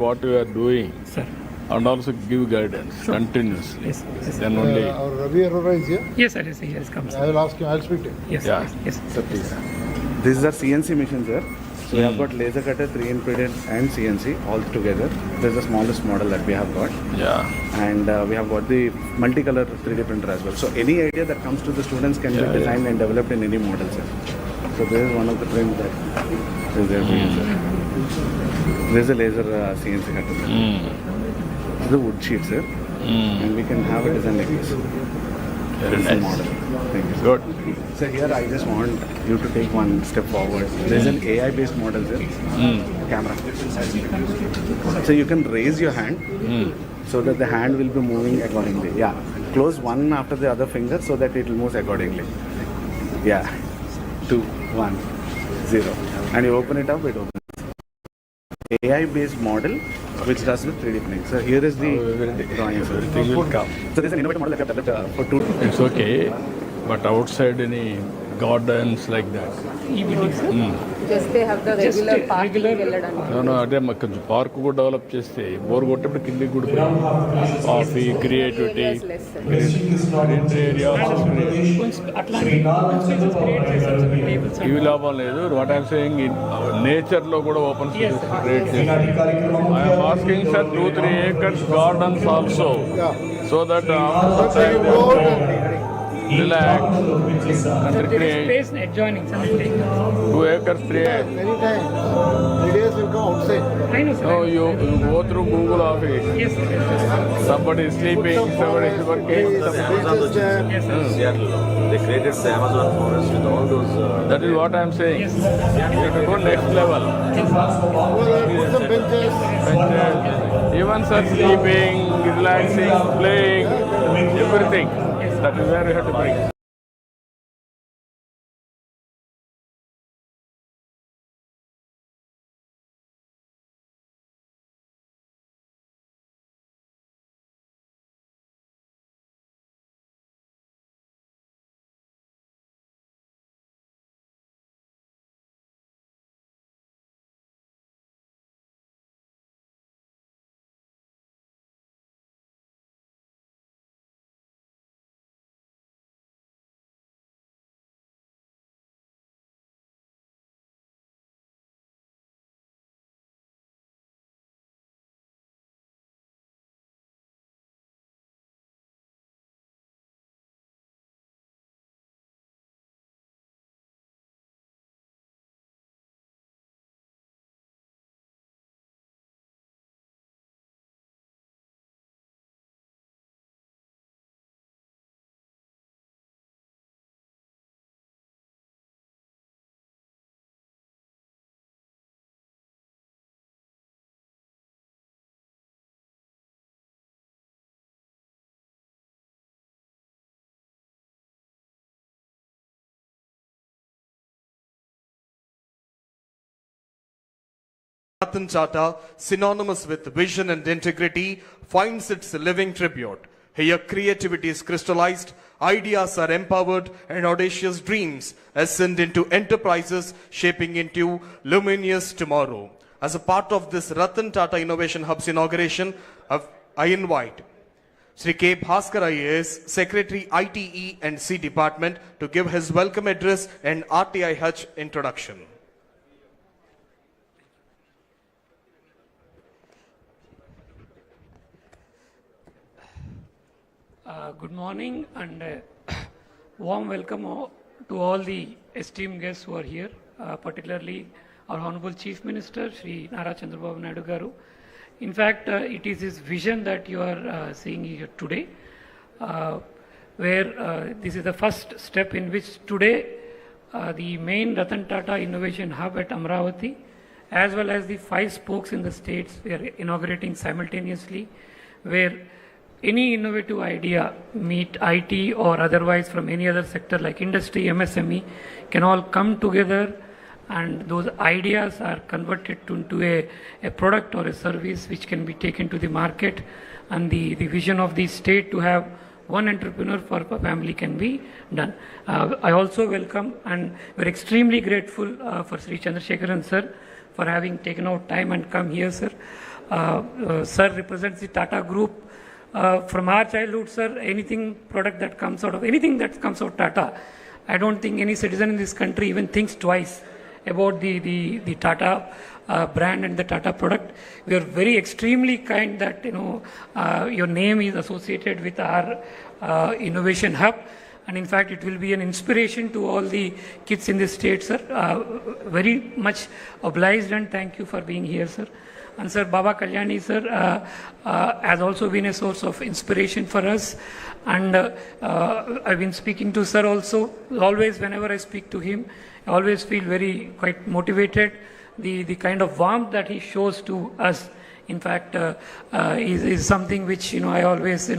what you are doing, Sir. and also give guidance continuously. Yes, yes. Then only. Our Ravi Arora is here. Yes, sir. Yes, he has come. I Sir. will ask him. I will speak to him. Yes, Yeah. yes, Sir, please. This is our CNC machine, sir. So we have got laser cutter, 3 impedance and CNC all together. This is the smallest model that we have got. Yeah. And we have got the multicolor 3D printer as well. So any idea that comes to the students can be designed and developed in any model, sir. So this is one of the prints that is there for you, sir. This is a laser CNC cutter, sir. This is a wood sheet, sir. And we can have a design like this. Very This is the nice. model. Thank you, sir. Good. So here I just want you to take one step forward. There is an AI based model there. Camera. So you can raise your hand so that the hand will be moving accordingly. Yeah. Close one after the other finger so that it will move accordingly. Yeah. 2, 1, 0. And you open it up, it opens. AI based model which does with 3D printing. So here is the drawing. So Everything will come. this is an innovative model that we have developed for 2. It's okay, but outside any gardens like that. EBD, sir. Just they have the regular park regular- వెళ్ళడానికి. No, అదే మాకు కొంచెం park కూడా develop చేస్తే bore కొట్టేప్పుడు కిందికి కూడా coffee creativity Areas less, sir. Area అట్లాంటి spaces create చేశారు, sir. Tables and- ఇవి లాభం లేదు. వాట్ ఐమ్ సేయింగ్ నేచర్ లో కూడా open Yes, space sir. Create చేయాలి. I'm asking sir 2-3 acres gardens also, so that relax and Sir, there is recreate. space adjoining, sir. 2 acres, 3 acres. Anytime. Ideas will come outside. I know, sir. No, you go through Google Office. Yes, sir. Yes, sir. Somebody is sleeping, somebody is working. Just, Yes, sir. Seattle, they created the Amazon forest with all those. That is what I am saying. Yes, You have to go next level. put some benches. Even sir sleeping, relaxing, playing, everything. That is where you have to bring. Ratan Tata, synonymous with vision and integrity, finds its living tribute. Here creativity is crystallized, ideas are empowered, and audacious dreams ascend into enterprises shaping into luminous tomorrow. As a part of this Ratan Tata Innovation Hub's inauguration, I invite Sri K. Bhaskar IAS, Secretary ITE and C Department, to give his welcome address and RTI Hutch introduction. Good morning and warm welcome to all the esteemed guests who are here, particularly our Honorable Chief Minister, Shri Nara Chandrababu Naidu Garu. In fact, it is his vision that you are seeing here today, where this is the first step in which today the main Ratan Tata Innovation Hub at Amravati, as well as the 5 spokes in the states, we are inaugurating simultaneously, where any innovative idea, meet IT or otherwise from any other sector like industry, MSME, can all come together, and those ideas are converted into a product or a service which can be taken to the market, and the vision of the state to have one entrepreneur for a family can be done. I also welcome, and we're extremely grateful for Sri Chandrasekharan sir for having taken out time and come here, sir. Sir represents the Tata Group. From our childhood, sir, anything product that comes out of anything that comes out of Tata, I don't think any citizen in this country even thinks twice about the Tata brand and the Tata product. We are very extremely kind that your name is associated with our innovation hub, and in fact it will be an inspiration to all the kids in the state, sir. Very much obliged and thank you for being here, sir. And sir, Baba Kalyani, sir, has also been a source of inspiration for us. And I've been speaking to sir also. Always, whenever I speak to him, I always feel quite motivated. The kind of warmth that he shows to us, in fact, is something which I always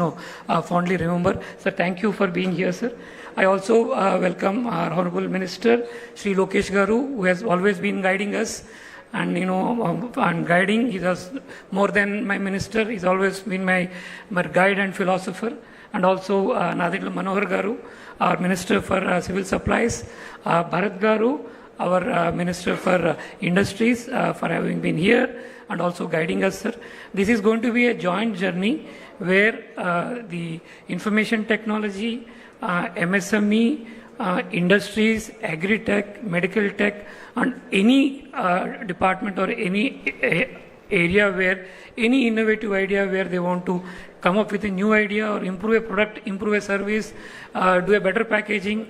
fondly remember. So thank you for being here, sir. I also welcome our Honorable Minister, Sri Lokesh Garu, who has always been guiding us. And and guiding, he was more than my minister. He's always been my guide and philosopher. And also Nadilla Manohar Garu, our Minister for Civil Supplies, Bharat Garu, our Minister for Industries, for having been here and also guiding us, sir. This is going to be a joint journey where the information technology, MSME, industries, agri-tech, medical tech, and any department or any area where any innovative idea where they want to come up with a new idea or improve a product, improve a service, do a better packaging,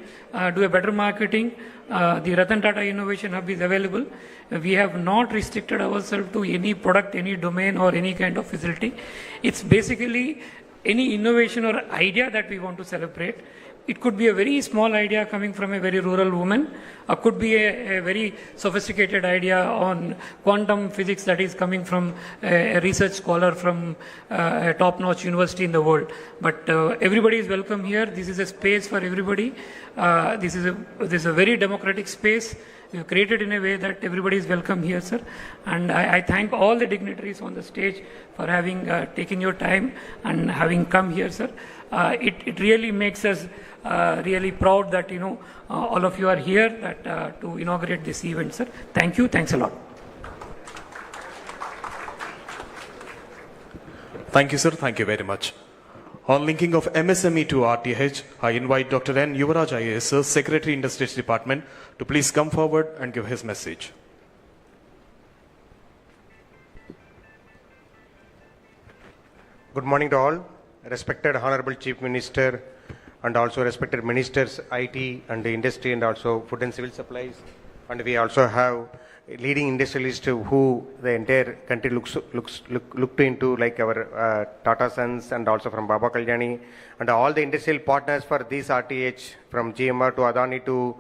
do a better marketing, the Ratan Tata Innovation Hub is available. We have not restricted ourselves to any product, any domain or any kind of facility. It's basically any innovation or idea that we want to celebrate. It could be a very small idea coming from a very rural woman, or could be a very sophisticated idea on quantum physics that is coming from a research scholar from a top-notch university in the world. But everybody is welcome here. This is a space for everybody. This is a very democratic space. We have created in a way that everybody is welcome here, sir. And I thank all the dignitaries on the stage for having taken your time and having come here, sir. It really makes us really proud that all of you are here to inaugurate this event, sir. Thank you. Thanks a lot. Thank you, sir. Thank you very much. On linking of MSME to RTH, I invite Dr. N. Yuvaraj IAS, sir, Secretary Industries Department, to please come forward and give his message. Good morning to all. Respected Honorable Chief Minister and also respected Ministers, IT and the Industry and also Food and Civil Supplies. And we also have leading industrialists who the entire country looked into, like our Tata Sons and also from Baba Kalyani and all the industrial partners for this RTH, from GMR to Adani to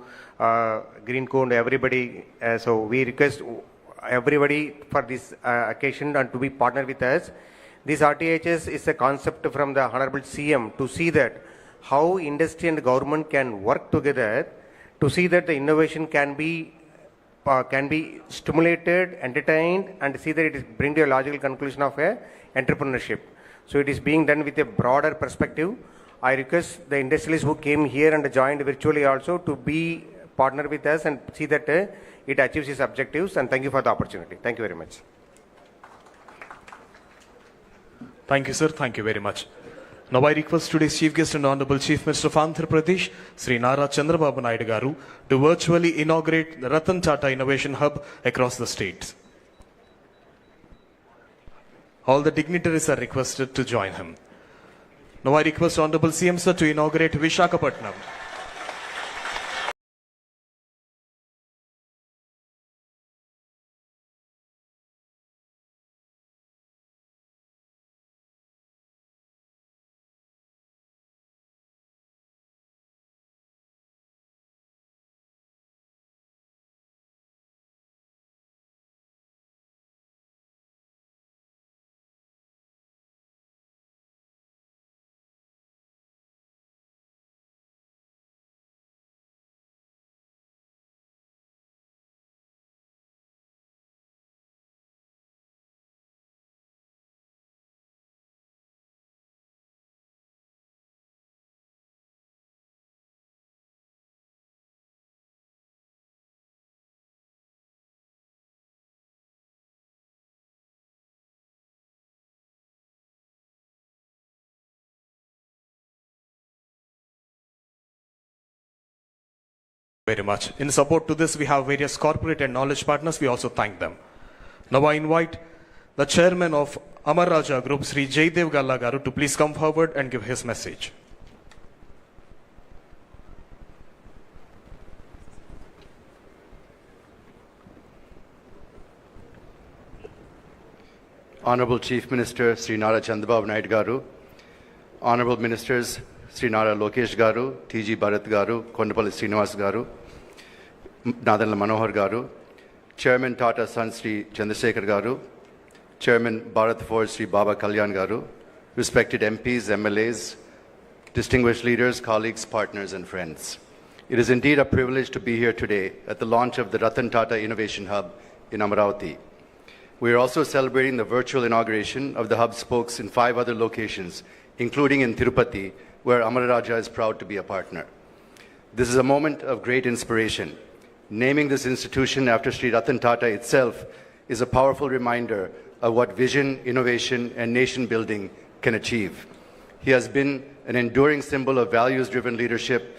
Greenco and everybody. So we request everybody for this occasion and to be partner with us. This RTHS is a concept from the Honorable CM to see that how industry and government can work together to see that the innovation can be stimulated, entertained, and see that it is bring to a logical conclusion of a entrepreneurship. So it is being done with a broader perspective. I request the industrialists who came here and joined virtually also to be partner with us and see that it achieves its objectives. And thank you for the opportunity. Thank you very much. Thank you, sir. Thank you very much. Now I request today's Chief Guest and Honorable Chief Minister of Andhra Pradesh, Sri Nara Chandrababu Naidu Garu, to virtually inaugurate the Ratan Tata Innovation Hub across the states. All the dignitaries are requested to join him. Now I request Honorable CM Sir to inaugurate Visakhapatnam. Very much. In support to this, we have various corporate and knowledge partners. We also thank them. Now I invite the chairman of Amar Raja Group, Sri Jaydev Galla Garu, to please come forward and give his message. Honorable Chief Minister Sri Nara Chandrababu Naidu Garu, Honorable Ministers Sri Nara Lokesh Garu, T.G. Bharat Garu, Kondapalli Srinivas Garu, Nadanla Manohar Garu, Chairman Tata Sons Sri Chandrasekhar Garu, Chairman Bharat Forge Sri Baba Kalyan Garu, respected MPs, MLAs, distinguished leaders, colleagues, partners and friends. It is indeed a privilege to be here today at the launch of the Ratan Tata Innovation Hub in Amaravati. We are also celebrating the virtual inauguration of the hub spokes in 5 other locations, including in Tirupati, where Amara Raja is proud to be a partner. This is a moment of great inspiration. Naming this institution after Sri Ratan Tata itself is a powerful reminder of what vision, innovation, and nation building can achieve. He has been an enduring symbol of values-driven leadership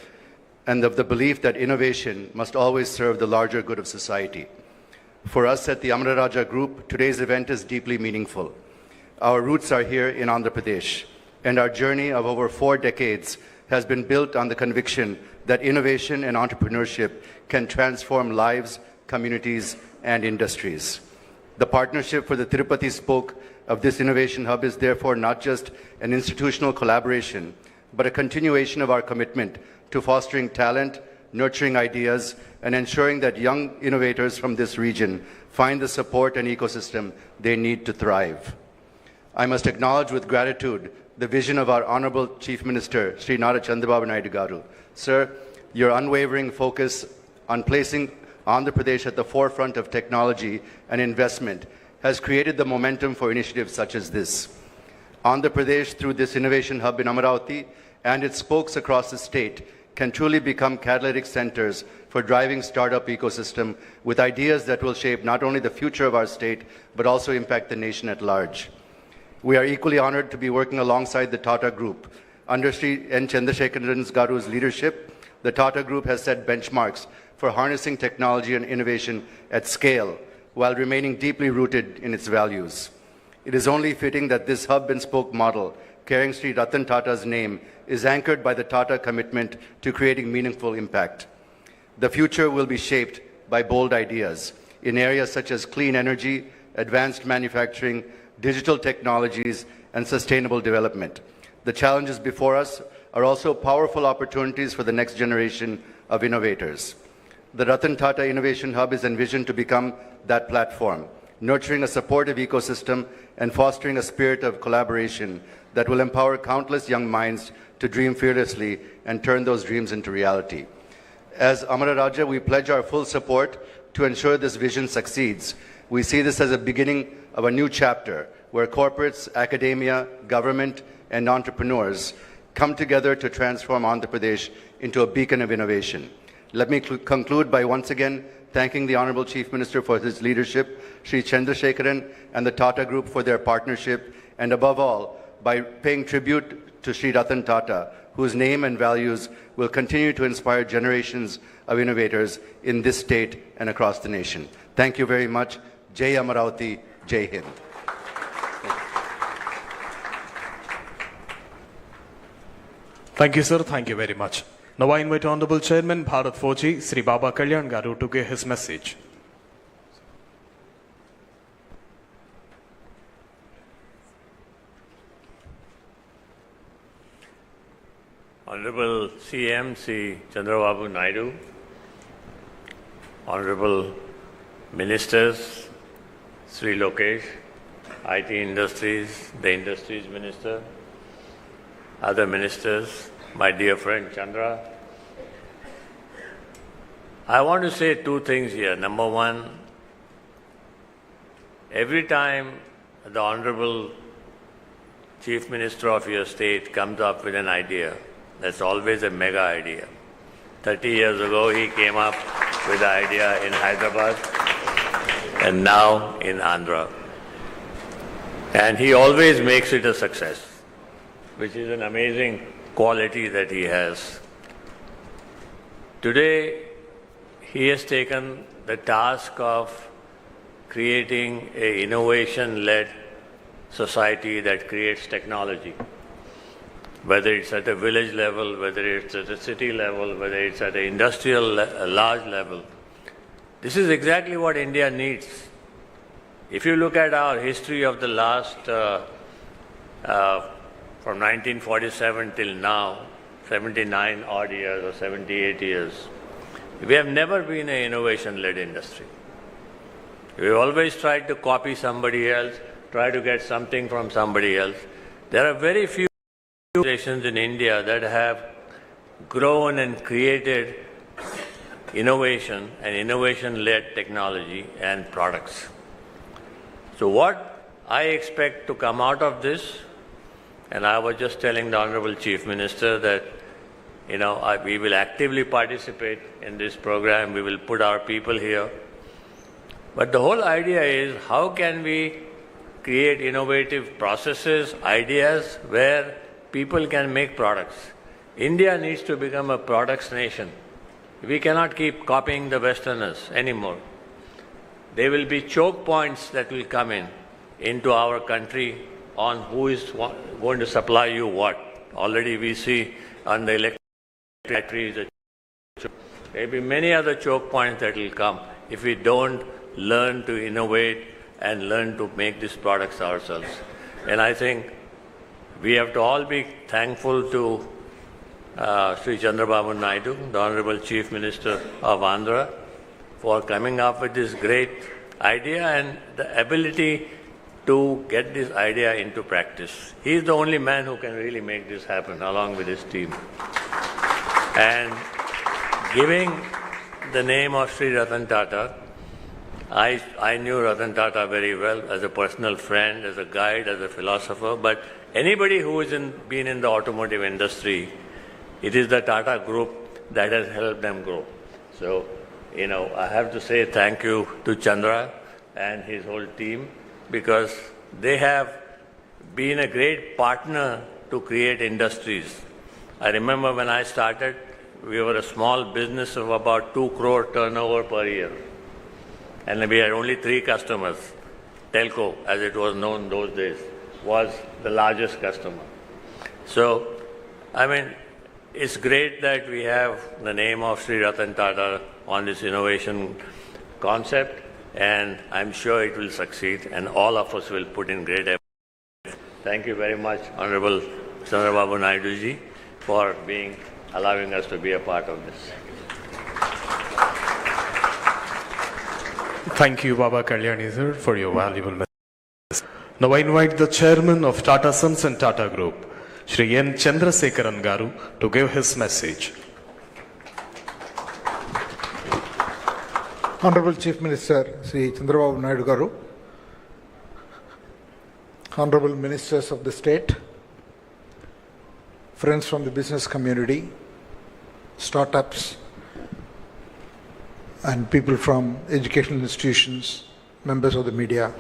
and of the belief that innovation must always serve the larger good of society. For us at the Amara Raja Group, today's event is deeply meaningful. Our roots are here in Andhra Pradesh, and our journey of over 4 decades has been built on the conviction that innovation and entrepreneurship can transform lives, communities, and industries. The partnership for the Tirupati spoke of this innovation hub is therefore not just an institutional collaboration, but a continuation of our commitment to fostering talent, nurturing ideas, and ensuring that young innovators from this region find the support and ecosystem they need to thrive. I must acknowledge with gratitude the vision of our Honorable Chief Minister, Sri Nara Chandrababu Naidu Garu. Sir, your unwavering focus on placing Andhra Pradesh at the forefront of technology and investment has created the momentum for initiatives such as this. Andhra Pradesh, through this innovation hub in Amaravati and its spokes across the state, can truly become catalytic centers for driving startup ecosystem with ideas that will shape not only the future of our state, but also impact the nation at large. We are equally honored to be working alongside the Tata Group. Under Sri N. Chandrasekharan Garu's leadership, the Tata Group has set benchmarks for harnessing technology and innovation at scale while remaining deeply rooted in its values. It is only fitting that this hub and spoke model, carrying Sri Ratan Tata's name, is anchored by the Tata commitment to creating meaningful impact. The future will be shaped by bold ideas in areas such as clean energy, advanced manufacturing, digital technologies, and sustainable development. The challenges before us are also powerful opportunities for the next generation of innovators. The Ratan Tata Innovation Hub is envisioned to become that platform, nurturing a supportive ecosystem and fostering a spirit of collaboration that will empower countless young minds to dream fearlessly and turn those dreams into reality. As Amara Raja, we pledge our full support to ensure this vision succeeds. We see this as a beginning of a new chapter where corporates, academia, government, and entrepreneurs come together to transform Andhra Pradesh into a beacon of innovation. Let me conclude by once again thanking the Honorable Chief Minister for his leadership, Sri Chandrasekharan and the Tata Group for their partnership, and above all, by paying tribute to Sri Ratan Tata, whose name and values will continue to inspire generations of innovators in this state and across the nation. Thank you very much. Jai Amaravati, Jai Hind. Thank you, sir. Thank you very much. Now I invite Honorable Chairman Bharat Forge, Sri Baba Kalyan Garu, to give his message. Honorable CM Sri Chandrababu Naidu, Honorable Ministers, Sri Lokesh, IT Industries, the Industries Minister, other ministers, my dear friend Chandra. I want to say 2 things here. Number one, every time the Honorable Chief Minister of your state comes up with an idea, that's always a mega idea. 30 years ago, he came up with the idea in Hyderabad and now in Andhra. And he always makes it a success, which is an amazing quality that he has. Today, he has taken the task of creating an innovation-led society that creates technology. Whether it's at a village level, whether it's at a city level, whether it's at an industrial large level. This is exactly what India needs. If you look at our history of the last, from 1947 till now, 79 odd years or 78 years, we have never been an innovation-led industry. We've always tried to copy somebody else, try to get something from somebody else. There are very few organizations in India that have grown and created innovation and innovation-led technology and products. So what I expect to come out of this, and I was just telling the Honorable Chief Minister that, we will actively participate in this program, we will put our people here. But the whole idea is how can we create innovative processes, ideas where people can make products. India needs to become a products nation. We cannot keep copying the Westerners anymore. There will be choke points that will come into our country on who is going to supply you what. Already we see on the electric batteries, there will be many other choke points that will come if we don't learn to innovate and learn to make these products ourselves. And I think we have to all be thankful to Sri Chandrababu Naidu, the Honorable Chief Minister of Andhra, for coming up with this great idea and the ability to get this idea into practice. He is the only man who can really make this happen along with his team. And giving the name of Sri Ratan Tata, I knew Ratan Tata very well as a personal friend, as a guide, as a philosopher, but anybody who has been in the automotive industry, it is the Tata Group that has helped them grow. So, I have to say thank you to Chandra and his whole team because they have been a great partner to create industries. I remember when I started, we were a small business of about 2 crore turnover per year. And we had only 3 customers. Telco, as it was known those days, was the largest customer. So, it's great that we have the name of Sri Ratan Tata on this innovation concept, and I'm sure it will succeed, and all of us will put in great effort. Thank you very much, Honorable Chandrababu Naidu ji, for allowing us to be a part of this. Thank you, Baba Kalyani sir, for your valuable message. Now I invite the chairman of Tata Sons and Tata Group, Shri N. Chandrasekaran Garu, to give his message. Honorable Chief Minister Sri Chandrababu Naidu Garu, Honorable Ministers of the State, friends from the business community, startups, and people from educational institutions, members of the media.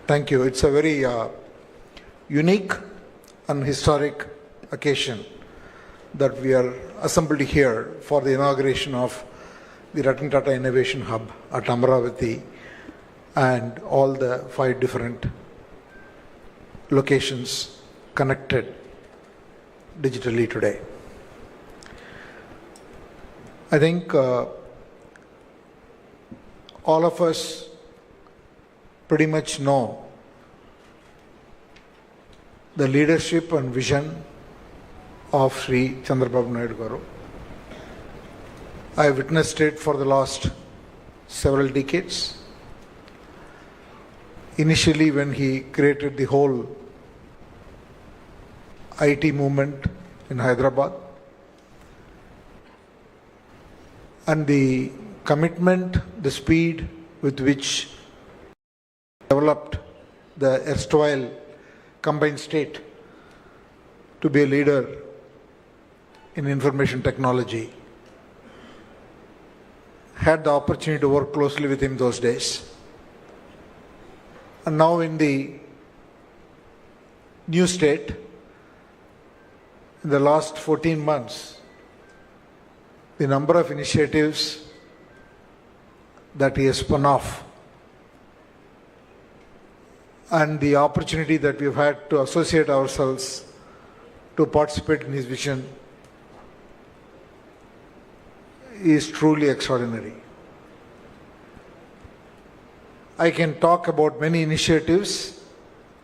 Thank you. It's a very unique and historic occasion that we are assembled here for the inauguration of the Ratan Tata Innovation Hub at Amaravati and all the 5 different locations connected digitally today. I think all of us pretty much know the leadership and vision of Sri Chandrababu Naidu Garu. I have witnessed it for the last several decades. Initially, when he created the whole IT movement in Hyderabad, and the commitment, the speed with which developed the erstwhile combined state to be a leader in information technology. Had the opportunity to work closely with him those days. And now in the new state, in the last 14 months, the number of initiatives that he has spun off and the opportunity that we've had to associate ourselves to participate in his vision is truly extraordinary. I can talk about many initiatives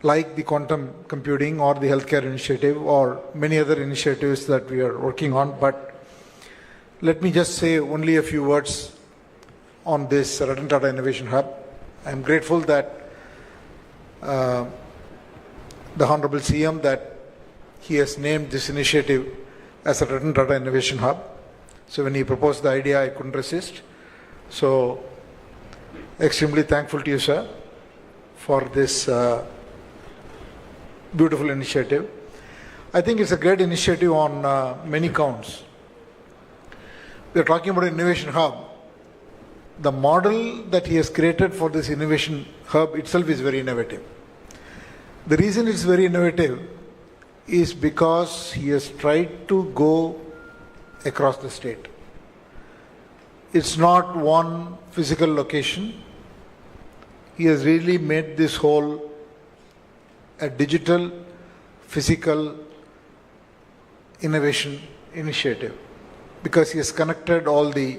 like the quantum computing or the healthcare initiative or many other initiatives that we are working on, but let me just say only a few words on this Ratan Tata Innovation Hub. I am grateful that the Honorable CM that he has named this initiative as a Ratan Tata Innovation Hub. So when he proposed the idea, I couldn't resist. So extremely thankful to you, sir, for this beautiful initiative. I think it's a great initiative on many counts. We are talking about an innovation hub. The model that he has created for this innovation hub itself is very innovative. The reason it's very innovative is because he has tried to go across the state. It's not one physical location. He has really made this whole a digital, physical innovation initiative because he has connected all the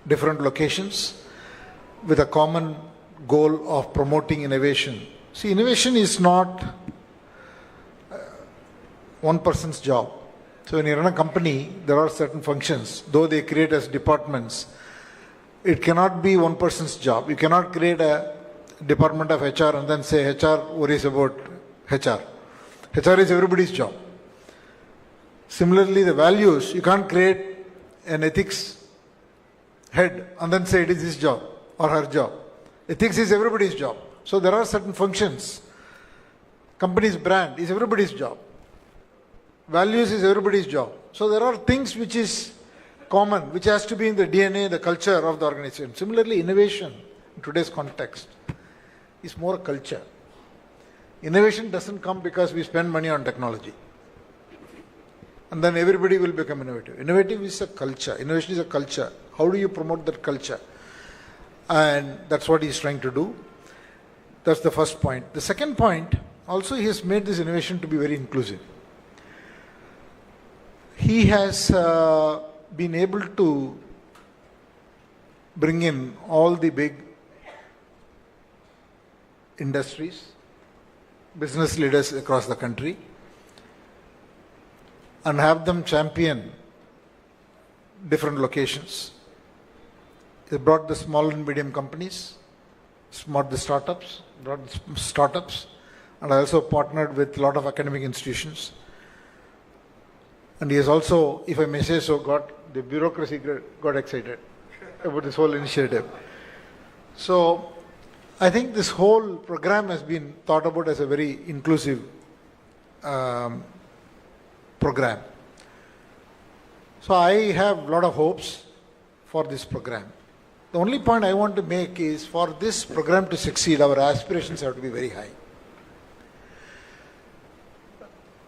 different locations with a common goal of promoting innovation. See, innovation is not one person's job. So when you run a company, there are certain functions, though they create as departments. It cannot be one person's job. You cannot create a department of HR and then say HR worries about HR. HR is everybody's job. Similarly, the values, you can't create an ethics head and then say it is his job or her job. Ethics is everybody's job. So there are certain functions. Company's brand is everybody's job. Values is everybody's job. So there are things which is common, which has to be in the DNA, the culture of the organization. Similarly, innovation in today's context is more a culture. Innovation doesn't come because we spend money on technology. And then everybody will become innovative. Innovative is a culture. Innovation is a culture. How do you promote that culture? And that's what he's trying to do. That's the first point. The second point, also he has made this innovation to be very inclusive. He has been able to bring in all the big industries, business leaders across the country, and have them champion different locations. He brought the small and medium companies, brought the startups, and I also partnered with a lot of academic institutions. And he has also, if I may say so, the bureaucracy got excited about this whole initiative. So I think this whole program has been thought about as a very inclusive program. So I have a lot of hopes for this program. The only point I want to make is for this program to succeed, our aspirations have to be very high.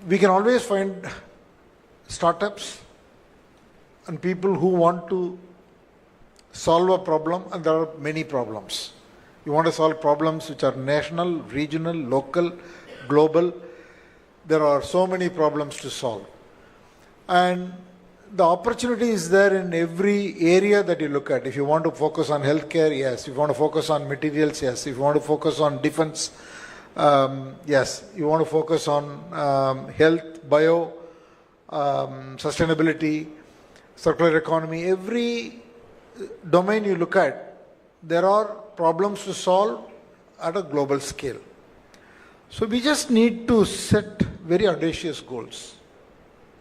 We can always find startups and people who want to solve a problem, and there are many problems. You want to solve problems which are national, regional, local, global. There are so many problems to solve. And the opportunity is there in every area that you look at. If you want to focus on healthcare, yes. If you want to focus on materials, yes. If you want to focus on defense, yes. You want to focus on health, bio, sustainability, circular economy. Every domain you look at, there are problems to solve at a global scale. So we just need to set very audacious goals.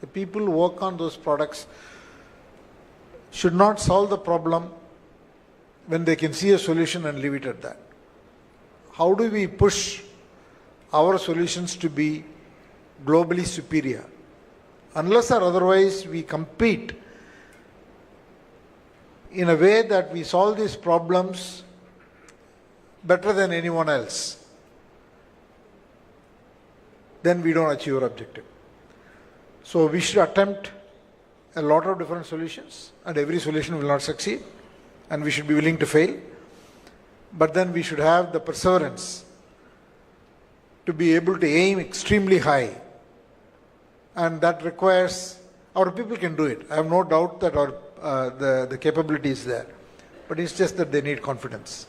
The people who work on those products should not solve the problem when they can see a solution and leave it at that. How do we push our solutions to be globally superior? Unless or otherwise we compete in a way that we solve these problems better than anyone else, then we don't achieve our objective. So we should attempt a lot of different solutions, and every solution will not succeed. and we should be willing to fail. But then we should have the perseverance to be able to aim extremely high. And that requires, our people can do it. I have no doubt that the capability is there. But it's just that they need confidence.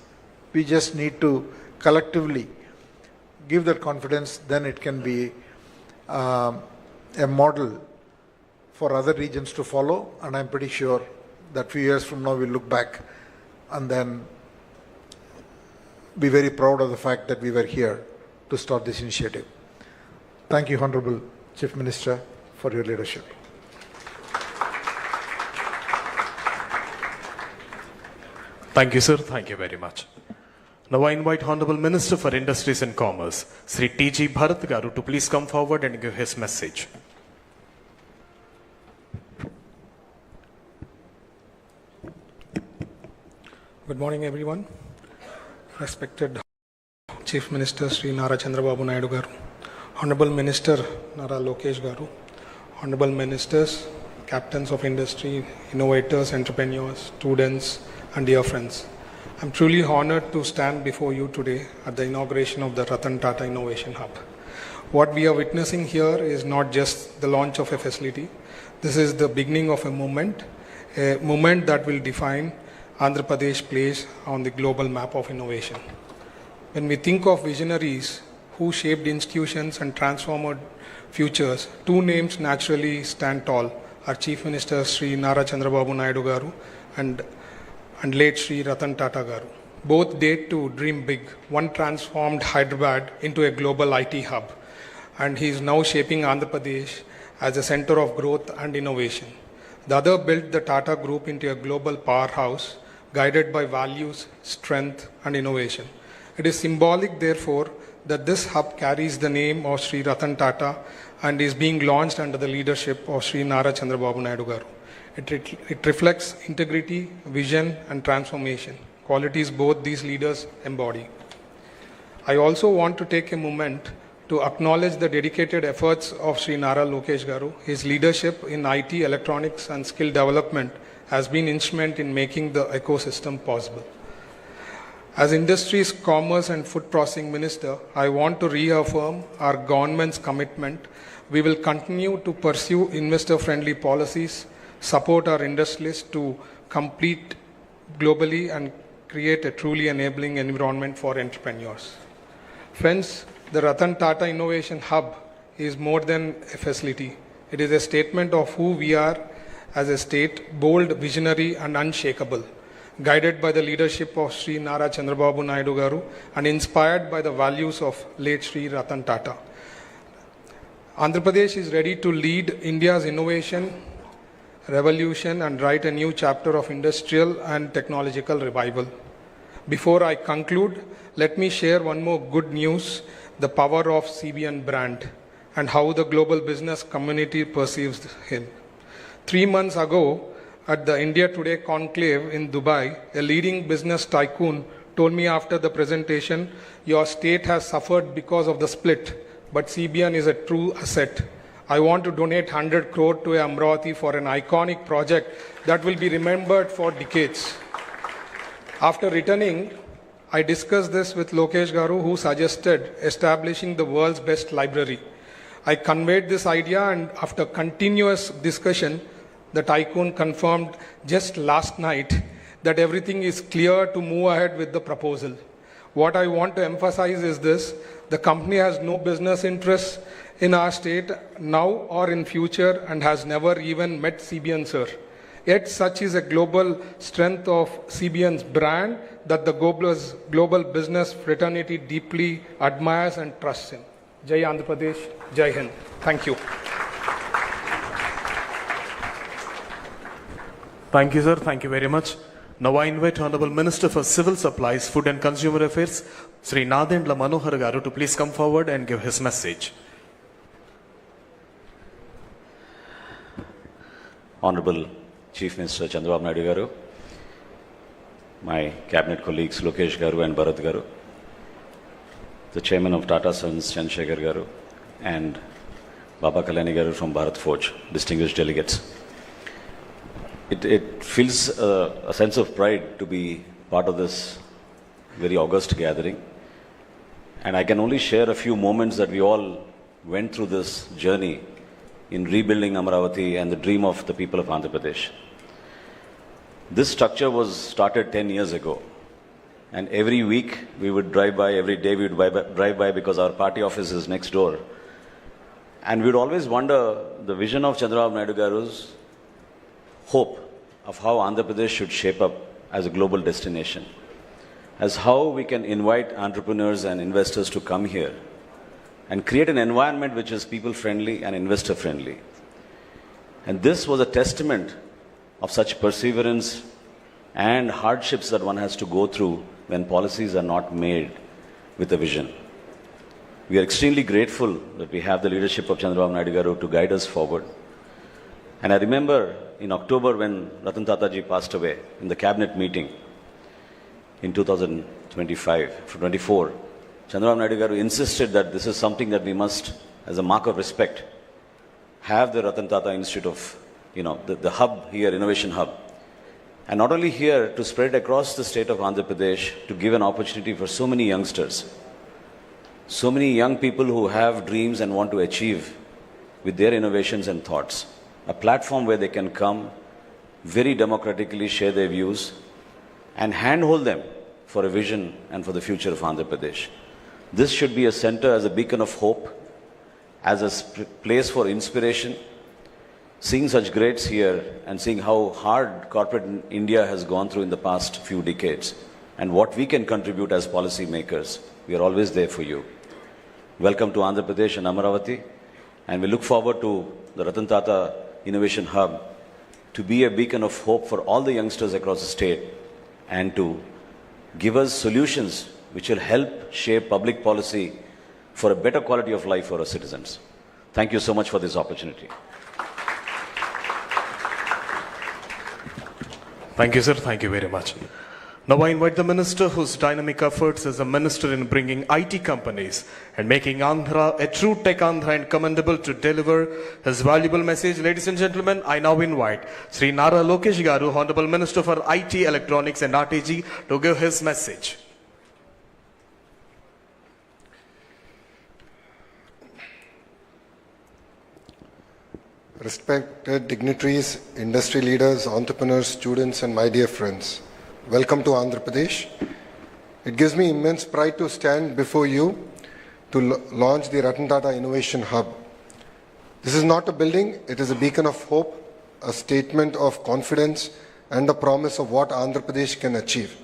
We just need to collectively give that confidence, then it can be a model for other regions to follow. And I'm pretty sure that few years from now we'll look back and then be very proud of the fact that we were here to start this initiative. Thank you, Honorable Chief Minister, for your leadership. Thank you, sir. Thank you very much. Now I invite Honorable Minister for Industries and Commerce, Sri T.G. Bharat Garu, to please come forward and give his message. Good morning, everyone. Respected Chief Minister Sri Nara Chandrababu Naidu Garu, Honorable Minister Nara Lokesh Garu, Honorable Ministers, Captains of Industry, Innovators, Entrepreneurs, Students, and dear friends. I'm truly honored to stand before you today at the inauguration of the Ratan Tata Innovation Hub. What we are witnessing here is not just the launch of a facility. This is the beginning of a movement that will define Andhra Pradesh place on the global map of innovation. When we think of visionaries who shaped institutions and transformed futures, two names naturally stand tall: our Chief Minister Sri Nara Chandrababu Naidu Garu and late Sri Ratan Tata Garu. Both date to dream big. One transformed Hyderabad into a global IT hub, and he is now shaping Andhra Pradesh as a center of growth and innovation. The other built the Tata Group into a global powerhouse, guided by values, strength, and innovation. It is symbolic, therefore, that this hub carries the name of Sri Ratan Tata and is being launched under the leadership of Sri Nara Chandrababu Naidu Garu. It reflects integrity, vision, and transformation, qualities both these leaders embody. I also want to take a moment to acknowledge the dedicated efforts of Sri Nara Lokesh Garu. His leadership in IT, electronics, and skill development has been instrumental in making the ecosystem possible. As Industries, Commerce and Food Processing Minister, I want to reaffirm our government's commitment. We will continue to pursue investor-friendly policies, support our industrialists to compete globally, and create a truly enabling environment for entrepreneurs. Friends, the Ratan Tata Innovation Hub is more than a facility. It is a statement of who we are as a state: bold, visionary, and unshakable, guided by the leadership of Sri Nara Chandrababu Naidu Garu and inspired by the values of late Sri Ratan Tata. Andhra Pradesh is ready to lead India's innovation revolution and write a new chapter of industrial and technological revival. Before I conclude, let me share one more good news: the power of CBN brand and how the global business community perceives him. 3 months ago, at the India Today conclave in Dubai, a leading business tycoon told me after the presentation, "Your state has suffered because of the split, but CBN is a true asset. I want to donate 100 crore to Amravati for an iconic project that will be remembered for decades." After returning, I discussed this with Lokesh Garu, who suggested establishing the world's best library. I conveyed this idea, and after continuous discussion, the tycoon confirmed just last night that everything is clear to move ahead with the proposal. What I want to emphasize is this: the company has no business interests in our state now or in future and has never even met CBN sir. Yet such is a global strength of CBN's brand that the global business fraternity deeply admires and trusts him. Jai Andhra Pradesh, Jai Hind. Thank you. Thank you, sir. Thank you very much. Now I invite Honorable Minister for Civil Supplies, Food and Consumer Affairs, Sri Nadendla Manohar Garu, to please come forward and give his message. Honorable Chief Minister Chandrababu Naidu Garu, my cabinet colleagues Lokesh Garu and Bharat Garu, the Chairman of Tata Sons Chandrasekhar Garu, and Baba Kalyani Garu from Bharat Forge, distinguished delegates. It feels a sense of pride to be part of this very august gathering. And I can only share a few moments that we all went through this journey in rebuilding Amaravati and the dream of the people of Andhra Pradesh. This structure was started 10 years ago. And every week we would drive by, every day we would drive by because our party office is next door. And we would always wonder the vision of Chandrababu Naidu Garu's hope of how Andhra Pradesh should shape up as a global destination, as how we can invite entrepreneurs and investors to come here and create an environment which is people-friendly and investor-friendly. And this was a testament of such perseverance and hardships that one has to go through when policies are not made with a vision. We are extremely grateful that we have the leadership of Chandrababu Naidu Garu to guide us forward. And I remember in October when Ratan Tata ji passed away in the cabinet meeting in 2024, Chandrababu Naidu Garu insisted that this is something that we must, as a mark of respect, have the Ratan Tata Institute of, the hub here, Innovation Hub. And not only here, to spread across the state of Andhra Pradesh, to give an opportunity for so many youngsters, so many young people who have dreams and want to achieve with their innovations and thoughts. A platform where they can come, very democratically share their views, and handhold them for a vision and for the future of Andhra Pradesh. This should be a center as a beacon of hope, as a place for inspiration. Seeing such greats here and seeing how hard corporate India has gone through in the past few decades and what we can contribute as policy makers, we are always there for you. Welcome to Andhra Pradesh and Amaravati, and we look forward to the Ratan Tata Innovation Hub to be a beacon of hope for all the youngsters across the state and to give us solutions which will help shape public policy for a better quality of life for our citizens. Thank you so much for this opportunity. Thank you, sir. Thank you very much. Now I invite the minister whose dynamic efforts as a minister in bringing IT companies and making Andhra a true tech Andhra and commendable to deliver his valuable message. Ladies and gentlemen, I now invite Sri Nara Lokesh Garu, Honorable Minister for IT, Electronics and RTG, to give his message. Respected dignitaries, industry leaders, entrepreneurs, students, and my dear friends, welcome to Andhra Pradesh. It gives me immense pride to stand before you to launch the Ratan Tata Innovation Hub. This is not a building, it is a beacon of hope, a statement of confidence, and a promise of what Andhra Pradesh can achieve.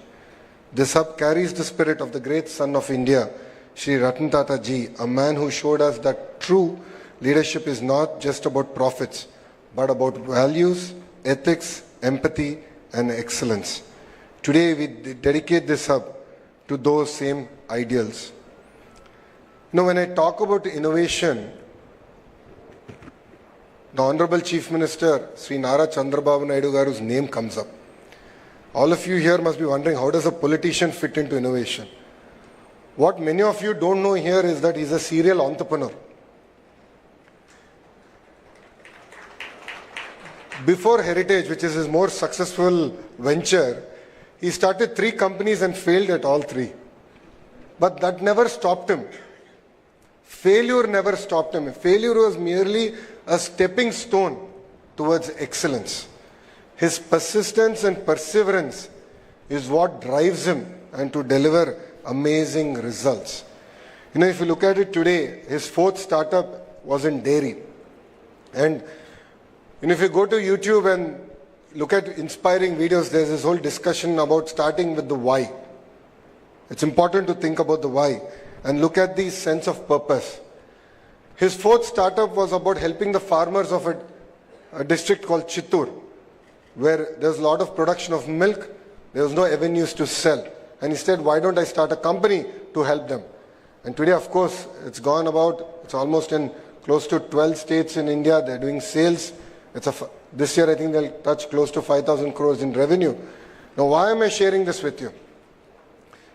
This hub carries the spirit of the great son of India, Shri Ratan Tata Ji, a man who showed us that true leadership is not just about profits, but about values, ethics, empathy, and excellence. Today, we dedicate this hub to those same ideals. When I talk about innovation, the Honorable Chief Minister, Sri Nara Chandrababu Naidu Garu's name comes up. All of you here must be wondering, how does a politician fit into innovation? What many of you don't know here is that he's a serial entrepreneur. Before Heritage, which is his more successful venture, he started 3 companies and failed at all 3. But that never stopped him. Failure never stopped him. Failure was merely a stepping stone towards excellence. His persistence and perseverance is what drives him and to deliver amazing results. If you look at it today, his 4th startup was in dairy. And if you go to YouTube and look at inspiring videos, there's this whole discussion about starting with the why. It's important to think about the why and look at the sense of purpose. His 4th startup was about helping the farmers of a district called Chittoor, where there's a lot of production of milk, there was no avenues to sell. And he said, why don't I start a company to help them? And today, of course, it's almost in close to 12 states in India, they're doing sales. This year, I think they'll touch close to 5,000 crores in revenue. Now, why am I sharing this with you?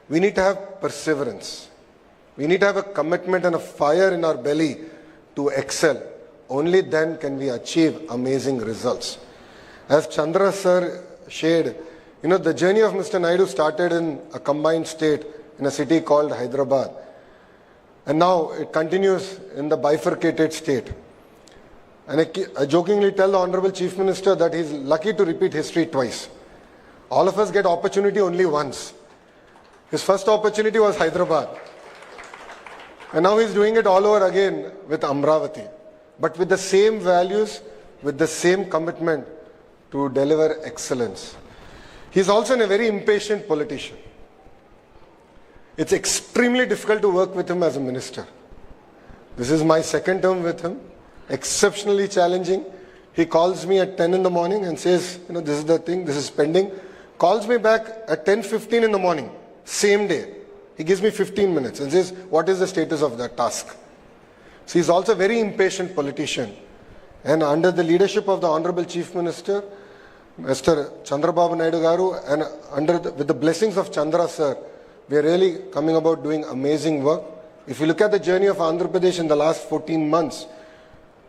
We need to have perseverance. We need to have a commitment and a fire in our belly to excel. Only then can we achieve amazing results. As Chandra sir shared, the journey of Mr. Naidu started in a combined state in a city called Hyderabad. And now it continues in the bifurcated state. And I jokingly tell the Honorable Chief Minister that he's lucky to repeat history twice. All of us get opportunity only once. His first opportunity was Hyderabad. And now he's doing it all over again with Amravati. But with the same values, with the same commitment to deliver excellence. He's also a very impatient politician. It's extremely difficult to work with him as a minister. This is my second term with him. Exceptionally challenging. He calls me at 10 in the morning and says, this is the thing, this is pending. Calls me back at 10:15 in the morning, same day. He gives me 15 minutes and says, what is the status of that task? So he's also a very impatient politician. And under the leadership of the Honorable Chief Minister, Mr. Chandrababu Naidu Garu, and with the blessings of Chandra sir, we are really coming about doing amazing work. If you look at the journey of Andhra Pradesh in the last 14 months,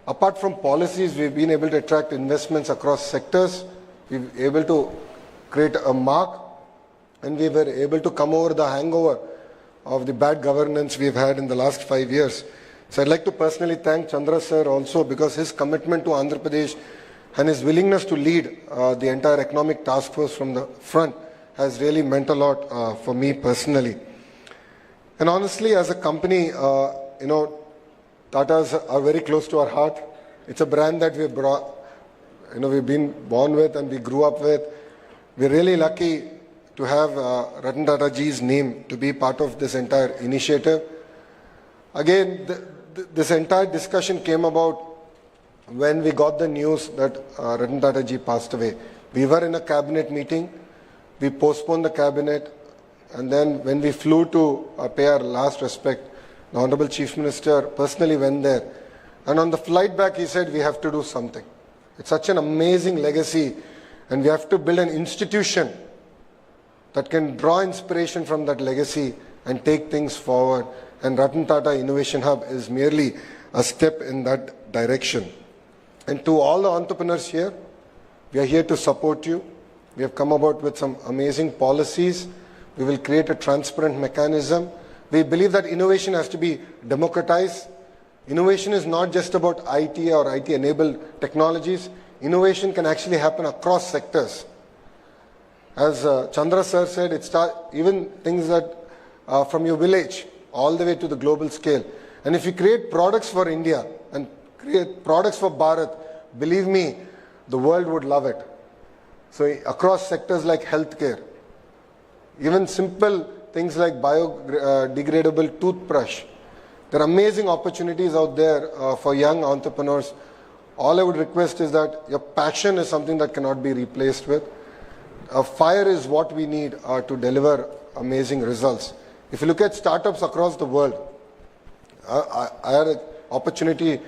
apart from policies, we've been able to attract investments across sectors. We've been able to create a mark, and we were able to come over the hangover of the bad governance we've had in the last 5 years. So I'd like to personally thank Chandra sir also, because his commitment to Andhra Pradesh and his willingness to lead the entire economic task force from the front has really meant a lot for me personally. And honestly, as a company, Tatas are very close to our heart. It's a brand that we've brought, we've been born with and we grew up with. We're really lucky to have Ratan Tata ji's name to be part of this entire initiative. Again, this entire discussion came about when we got the news that Ratan Tata ji passed away. We were in a cabinet meeting. We postponed the cabinet, and then when we flew to pay our last respect, the Honorable Chief Minister personally went there. And on the flight back, he said, we have to do something. It's such an amazing legacy, and we have to build an institution that can draw inspiration from that legacy and take things forward. And Ratan Tata Innovation Hub is merely a step in that direction. And to all the entrepreneurs here, we are here to support you. We have come about with some amazing policies. We will create a transparent mechanism. We believe that innovation has to be democratized. Innovation is not just about IT or IT-enabled technologies. Innovation can actually happen across sectors. As Chandra sir said, even things that from your village all the way to the global scale. And if you create products for India and create products for Bharat, believe me, the world would love it. So across sectors like healthcare, even simple things like biodegradable toothbrush, there are amazing opportunities out there for young entrepreneurs. All I would request is that your passion is something that cannot be replaced with. Fire is what we need to deliver amazing results. If you look at startups across the world, I had an opportunity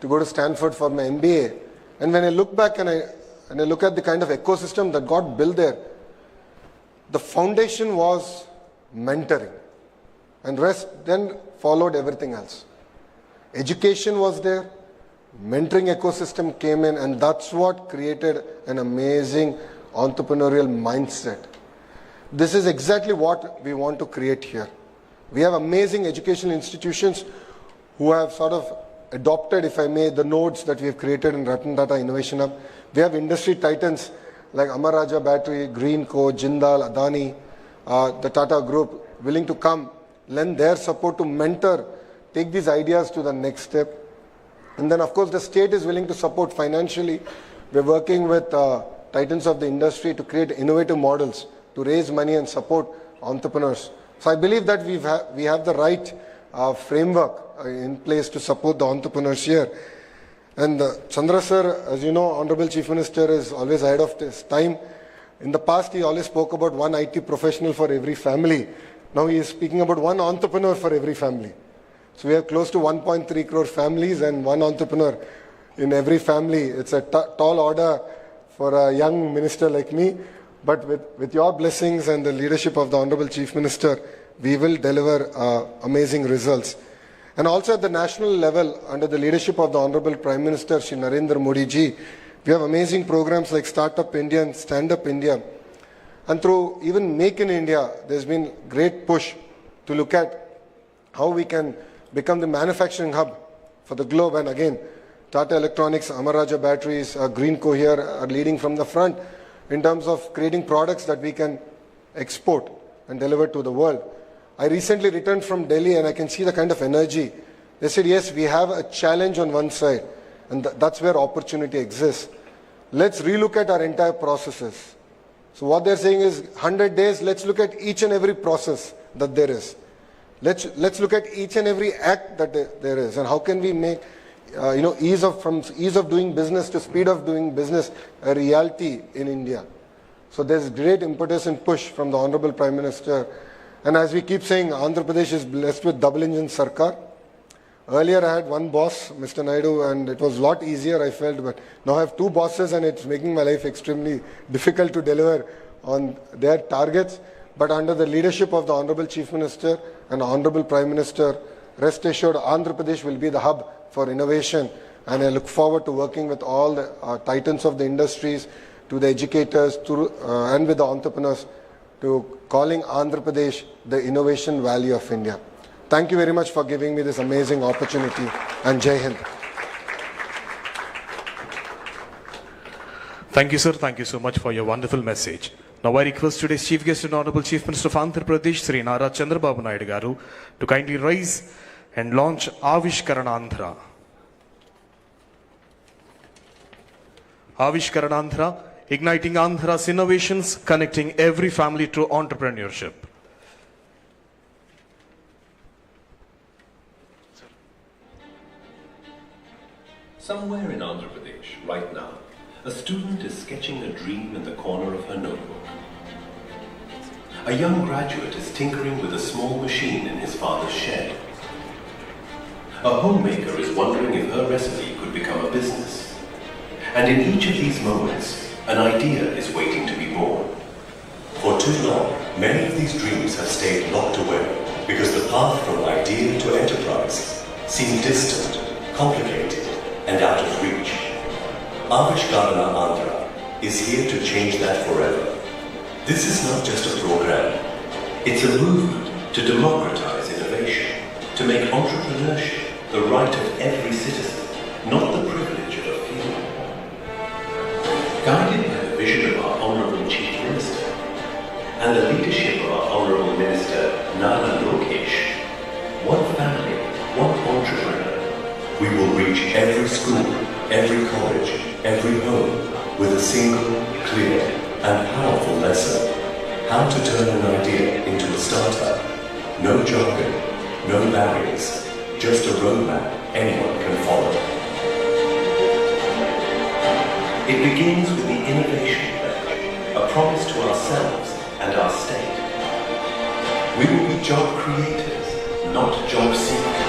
to go to Stanford for my MBA. And when I look back and I look at the kind of ecosystem that got built there, the foundation was mentoring. And rest then followed everything else. Education was there, mentoring ecosystem came in, and that's what created an amazing entrepreneurial mindset. This is exactly what we want to create here. We have amazing educational institutions who have sort of adopted, if I may, the nodes that we have created in Ratan Tata Innovation Hub. We have industry titans like Amara Raja Battery, Greenco, Jindal, Adani, the Tata Group, willing to come, lend their support to mentor, take these ideas to the next step. And then, of course, the state is willing to support financially. We're working with titans of the industry to create innovative models, to raise money and support entrepreneurs. So I believe that we have the right framework in place to support the entrepreneurs here. And Chandra sir, as you know, Honorable Chief Minister is always ahead of his time. In the past, he always spoke about one IT professional for every family. Now he is speaking about one entrepreneur for every family. So we have close to 1.3 crore families and one entrepreneur in every family. It's a tall order for a young minister like me. But with your blessings and the leadership of the Honorable Chief Minister, we will deliver amazing results. And also at the national level, under the leadership of the Honorable Prime Minister, Shri Narendra Modi ji, We have amazing programs like Startup India and Stand Up India. And through even Make in India, there's been great push to look at how we can become the manufacturing hub for the globe. And again, Tata Electronics, Amara Raja Batteries, Greenco here are leading from the front in terms of creating products that we can export and deliver to the world. I recently returned from Delhi and I can see the kind of energy. They said, yes, we have a challenge on one side, and that's where opportunity exists. Let's relook at our entire processes. So what they're saying is 100 days, let's look at each and every process that there is. Let's look at each and every act that there is, and how can we make from ease of doing business to speed of doing business a reality in India. So there's great impetus and push from the Honorable Prime Minister. And as we keep saying, Andhra Pradesh is blessed with double engine Sarkar. Earlier I had one boss, Mr. Naidu, and it was a lot easier, I felt, but now I have two bosses and it's making my life extremely difficult to deliver on their targets. But under the leadership of the Honorable Chief Minister and Honorable Prime Minister, rest assured Andhra Pradesh will be the hub for innovation, and I look forward to working with all the titans of the industries, to the educators, and with the entrepreneurs, to calling Andhra Pradesh the innovation valley of India. Thank you very much for giving me this amazing opportunity, and Jai Hind. Thank you, sir. Thank you so much for your wonderful message. Now I request today's Chief Guest and Honorable Chief Minister of Andhra Pradesh, Sri Nara Chandrababu Naidu Garu, to kindly rise and launch Avishkaranandhra. Avishkaranandhra, igniting Andhra's innovations, connecting every family to entrepreneurship. Somewhere in Andhra Pradesh, right now, a student is sketching a dream in the corner of her notebook. A young graduate is tinkering with a small machine in his father's shed. A homemaker is wondering if her recipe could become a business. And in each of these moments, an idea is waiting to be born. For too long, many of these dreams have stayed locked away because the path from idea to enterprise seemed distant, complicated, and out of reach. Avishkarana Andhra is here to change that forever. This is not just a program. It's a movement to democratize innovation, to make entrepreneurship the right of every citizen, not the privilege of a few. Guided by the vision of our Honourable Chief Minister and the leadership of our Honourable Minister Nara Lokesh, one family, one entrepreneur, we will reach every school, every college, every home with a single, clear, and powerful lesson: how to turn an idea into a startup. No jargon, no barriers, just a roadmap anyone can follow. It begins with the Innovation Pledge, a promise to ourselves and our state. We will be job creators, not job seekers.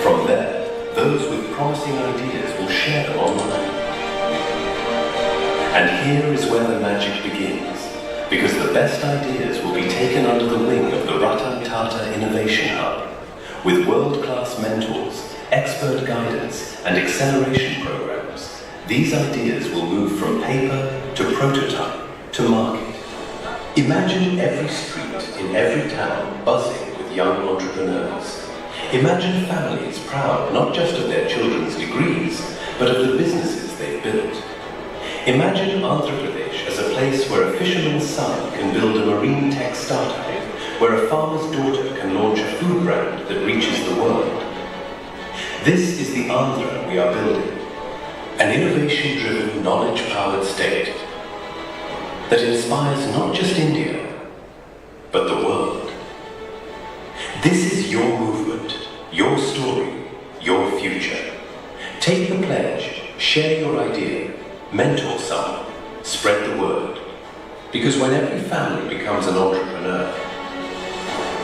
From there, those with promising ideas will share them online. And here is where the magic begins, because the best ideas will be taken under the wing of the Ratan Tata Innovation Hub, with world-class mentors, expert guidance, and acceleration programs. These ideas will move from paper to prototype to market. Imagine every street in every town buzzing with young entrepreneurs. Imagine families proud not just of their children's degrees, but of the businesses they've built. Imagine Andhra Pradesh as a place where a fisherman's son can build a marine tech startup, where a farmer's daughter can launch a food brand that reaches the world. This is the Andhra we are building, an innovation-driven, knowledge-powered state that inspires not just India, but the world. This is your movement, your story, your future. Take the pledge, share your idea, mentor someone, spread the word. Because when every family becomes an entrepreneur,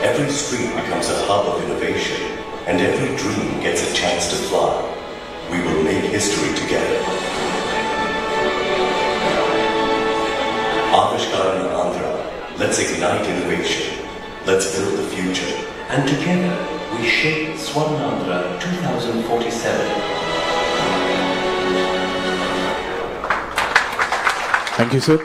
every street becomes a hub of innovation, and every dream gets a chance to fly. We will make history together. Avishkarana Andhra, let's ignite innovation. Let's build the future. And together, we shape Swarnandhra 2047. Thank you, sir.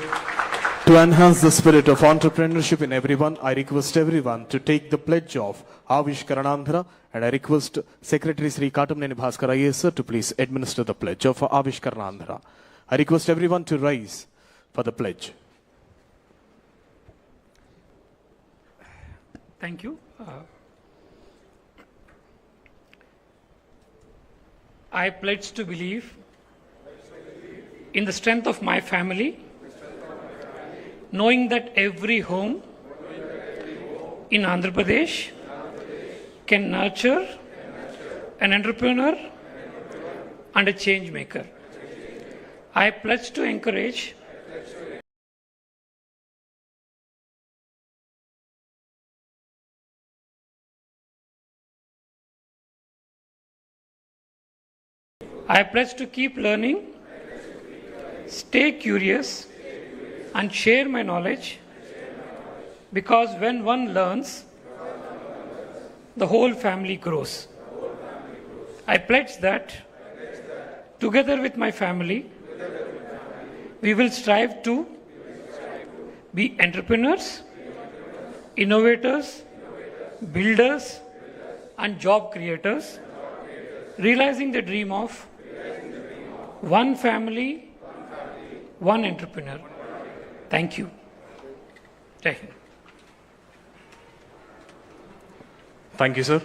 To enhance the spirit of entrepreneurship in everyone, I request everyone to take the pledge of Avish Karanandhra, and I request Secretary Sri Katamneni Bhaskar IAS sir to please administer the pledge of Avish Karanandhra. I request everyone to rise for the pledge. Thank you. I pledge to believe in the strength of my family, knowing that every home in Andhra Pradesh can nurture an entrepreneur and a change maker. I pledge to encourage I pledge to keep learning, stay curious, and share my knowledge, because when one learns, the whole family grows. I pledge that, together with my family, we will strive to be entrepreneurs, innovators, builders, and job creators, realizing the dream of one family, one entrepreneur. Thank you. Jai Hind. Thank you, sir.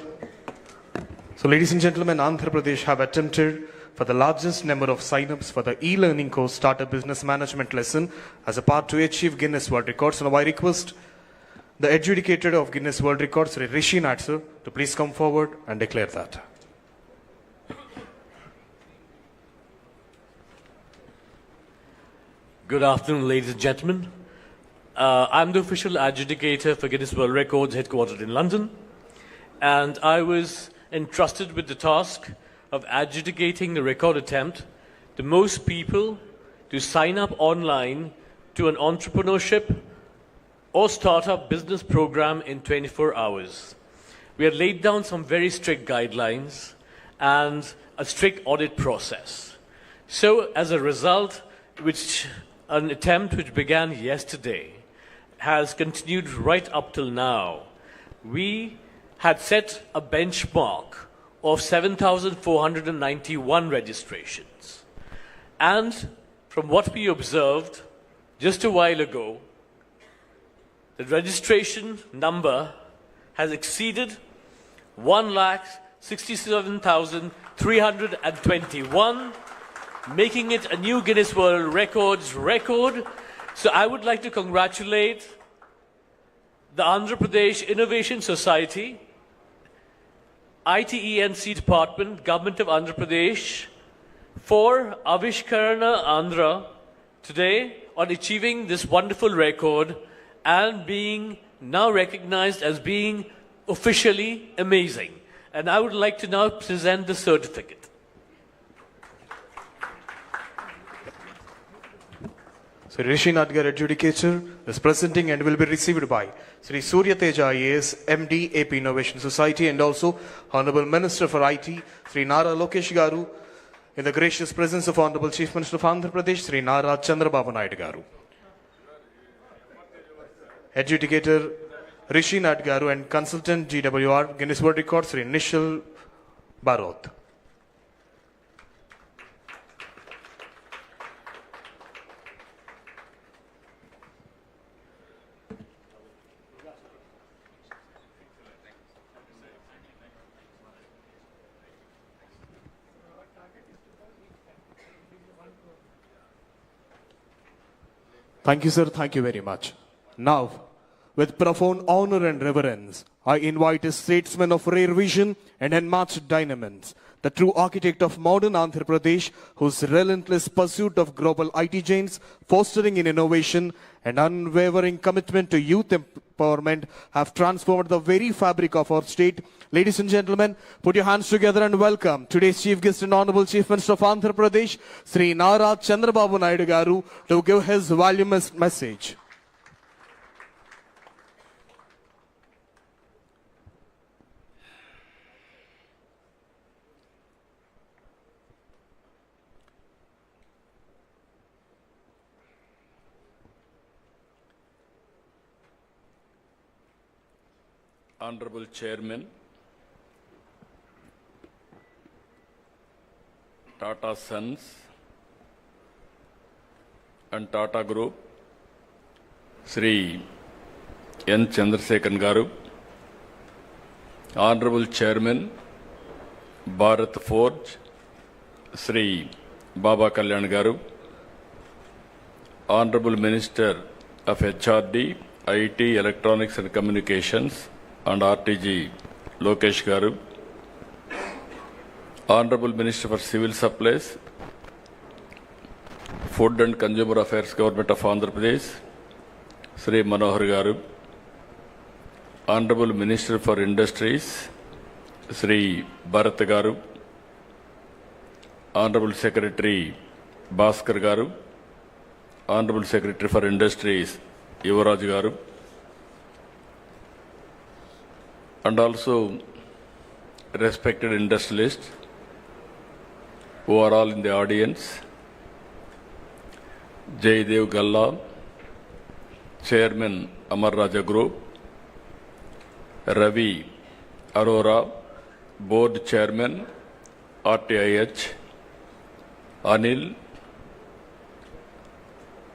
So, ladies and gentlemen, Andhra Pradesh have attempted for the largest number of sign-ups for the e-learning course Startup Business Management lesson as a part to achieve Guinness World Records. Now, I request the adjudicator of Guinness World Records, Rishi Nat, sir, to please come forward and declare that. Good afternoon, ladies and gentlemen. I'm the official adjudicator for Guinness World Records headquartered in London, and I was entrusted with the task of adjudicating the record attempt, the most people to sign up online to an entrepreneurship or startup business program in 24 hours. We had laid down some very strict guidelines and a strict audit process. So as a result, an attempt which began yesterday has continued right up till now. We had set a benchmark of 7,491 registrations. And from what we observed just a while ago, the registration number has exceeded 1,67,321, making it a new Guinness World Records record. So I would like to congratulate the Andhra Pradesh Innovation Society, ITENC Department, Government of Andhra Pradesh, for Avishkarana Andhra today on achieving this wonderful record and being now recognized as being officially amazing. And I would like to now present the certificate. So Rishi Nadgar, adjudicator, is presenting and will be received by Sri Surya Teja IAS, MD, AP Innovation Society, and also Honorable Minister for IT, Sri Nara Lokesh Garu, in the gracious presence of Honorable Chief Minister of Andhra Pradesh, Sri Nara Chandrababu Naidu Garu. Adjudicator Rishi Nadgaru and Consultant GWR, Guinness World Records, Sri Nishal Barot. Thank you, sir. Thank you very much. Now, with profound honor and reverence, I invite a statesman of rare vision and unmatched dynamism, the true architect of modern Andhra Pradesh, whose relentless pursuit of global IT giants, fostering in innovation, and unwavering commitment to youth empowerment have transformed the very fabric of our state. Ladies and gentlemen, put your hands together and welcome today's Chief Guest and Honorable Chief Minister of Andhra Pradesh, Sri Nara Chandrababu Naidu Garu, to give his voluminous message. Honorable Chairman, Tata Sons and Tata Group, Sri N. Chandrasekhan Garu, Honorable Chairman, Bharat Forge, Sri Baba Kalyan Garu, Honorable Minister of HRD, IT, Electronics and Communications and RTG, Lokesh Garu, Honorable Minister for Civil Supplies, Food and Consumer Affairs, Government of Andhra Pradesh, Sri Manohar Garu, Honorable Minister for Industries, Sri Bharat Garu, Honorable Secretary Bhaskar Garu, Honorable Secretary for Industries Yuvaraj Garu, and also respected industrialists who are all in the audience, Jaydev Galla, Chairman Amar Raja Group, Ravi Arora, Board Chairman RTIH, Anil,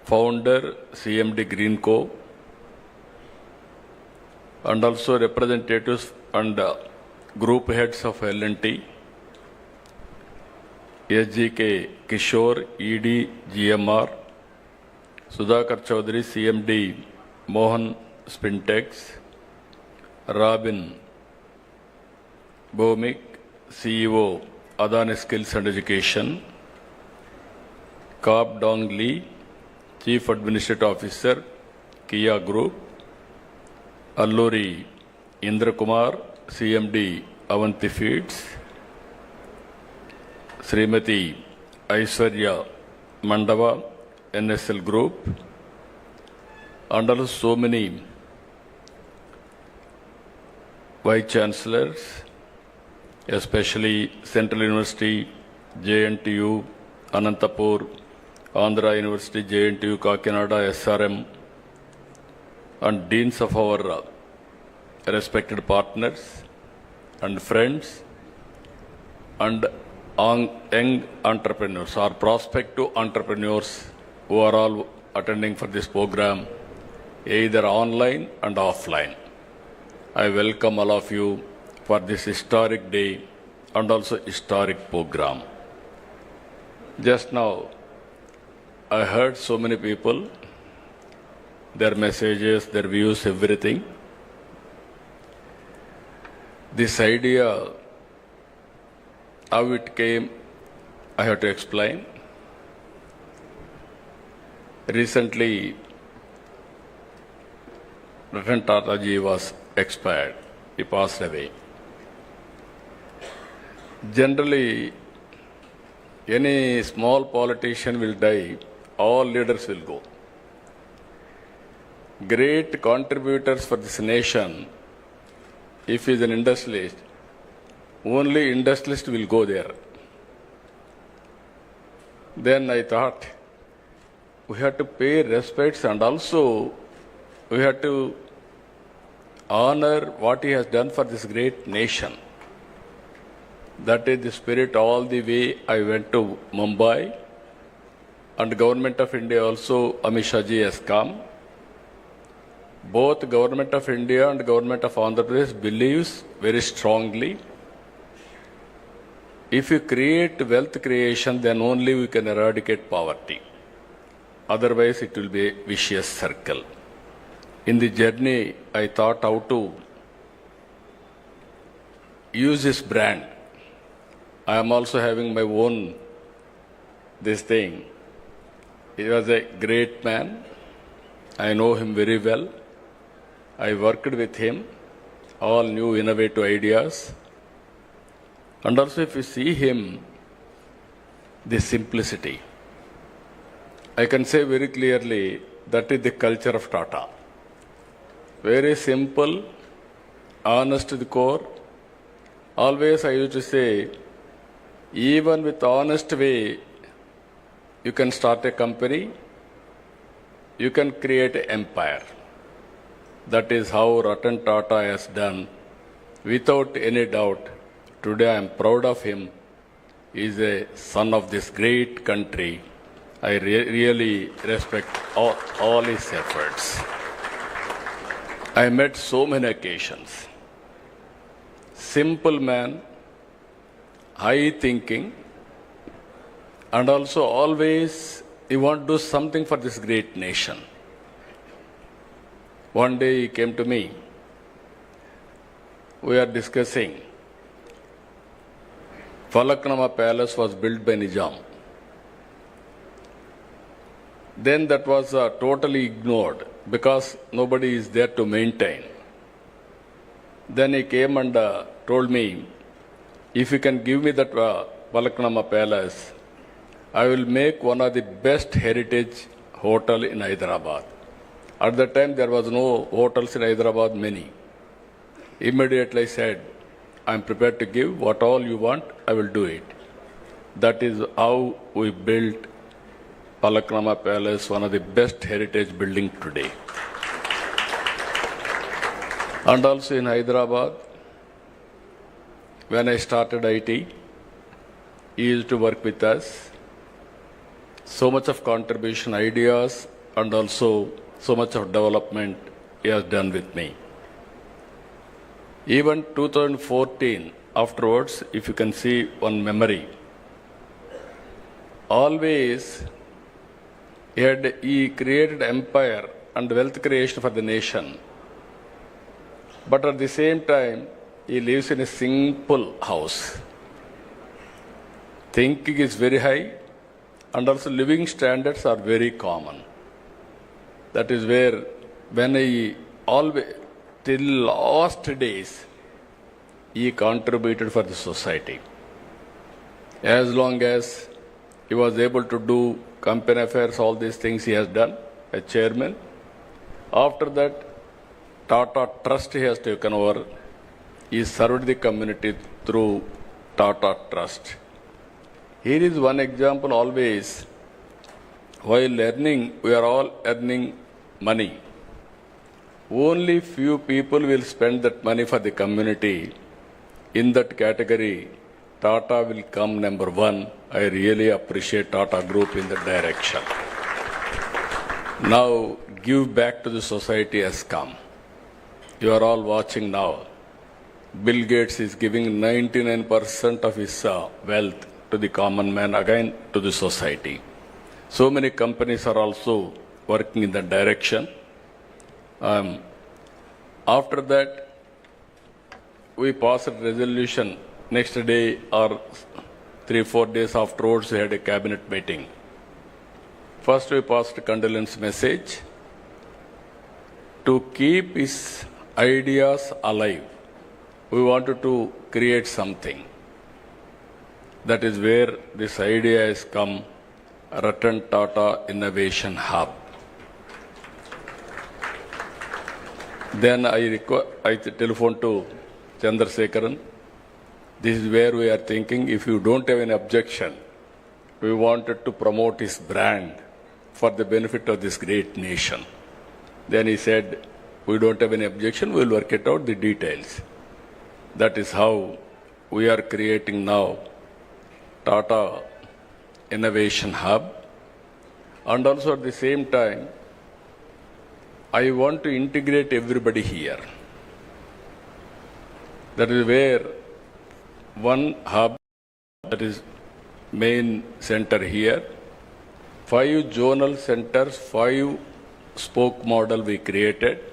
Founder CMD Greenco, and also representatives and group heads of L&T, SGK Kishore, ED GMR, Sudhakar Chaudhary, CMD Mohan Spintex, Robin Bhomik, CEO Adani Skills and Education, Kap Dong Lee, Chief Administrative Officer, Kia Group, Alluri Indra Kumar, CMD Avanti Feeds, Srimati Aishwarya Mandava, NSL Group, and also so many Vice Chancellors, especially Central University, JNTU, Anantapur, Andhra University, JNTU, Kakinada, SRM, and deans of our respected partners and friends and young entrepreneurs or prospective entrepreneurs who are all attending for this program, either online and offline. I welcome all of you for this historic day and also historic program. Just now, I heard so many people, their messages, their views, everything. This idea, how it came, I have to explain. Recently, Ratan Tata ji was expired. He passed away. Generally, any small politician will die, all leaders will go. Great contributors for this nation, if he is an industrialist, only industrialist will go there. Then I thought, we have to pay respects and also we have to honor what he has done for this great nation. That is the spirit all the way I went to Mumbai, and Government of India also, Amit Shah ji has come. Both Government of India and Government of Andhra Pradesh believes very strongly, if you create wealth creation, then only we can eradicate poverty. Otherwise, it will be a vicious circle. In the journey, I thought how to use this brand. I am also having my own this thing. He was a great man. I know him very well. I worked with him, all new innovative ideas. And also if you see him, the simplicity. I can say very clearly that is the culture of Tata. Very simple, honest to the core. Always I used to say, even with honest way, you can start a company, you can create an empire. That is how Ratan Tata has done without any doubt, today I am proud of him. He is a son of this great country. I really respect all his efforts. I met so many occasions. Simple man, high thinking, and also always he want to do something for this great nation. One day he came to me. We are discussing. Falaknama Palace was built by Nizam. Then that was totally ignored because nobody is there to maintain. Then he came and told me, if you can give me that Falaknama Palace, I will make one of the best heritage hotel in Hyderabad. At that time, there was no hotels in Hyderabad, many. Immediately I said, I am prepared to give what all you want, I will do it. That is how we built Falaknama Palace, one of the best heritage buildings today. And also in Hyderabad, when I started IT, he used to work with us. So much of contribution, ideas, and also so much of development he has done with me. Even 2014, afterwards, if you can see one memory, always he created empire and wealth creation for the nation. But at the same time, he lives in a simple house. Thinking is very high, and also living standards are very common. That is where, when he always, till last days, he contributed for the society. As long as he was able to do company affairs, all these things he has done as chairman. After that, Tata Trust he has taken over. He served the community through Tata Trust. Here is one example always. While earning, we are all earning money. Only few people will spend that money for the community. In that category, Tata will come number one. I really appreciate Tata Group in that direction. Now, give back to the society has come. You are all watching now. Bill Gates is giving 99% of his wealth to the common man, again to the society. So many companies are also working in that direction. After that, we passed a resolution. Next day or 3-4 days afterwards, we had a cabinet meeting. First, we passed a condolence message to keep his ideas alive. We wanted to create something. That is where this idea has come, Ratan Tata Innovation Hub. Then I telephoned to Chandrasekharan. This is where we are thinking, if you don't have any objection, we wanted to promote his brand for the benefit of this great nation. Then he said, we don't have any objection, we will work it out, the details. That is how we are creating now Tata Innovation Hub. And also at the same time, I want to integrate everybody here. That is where one hub, that is main center here, 5 zonal centers, 5 spoke model we created.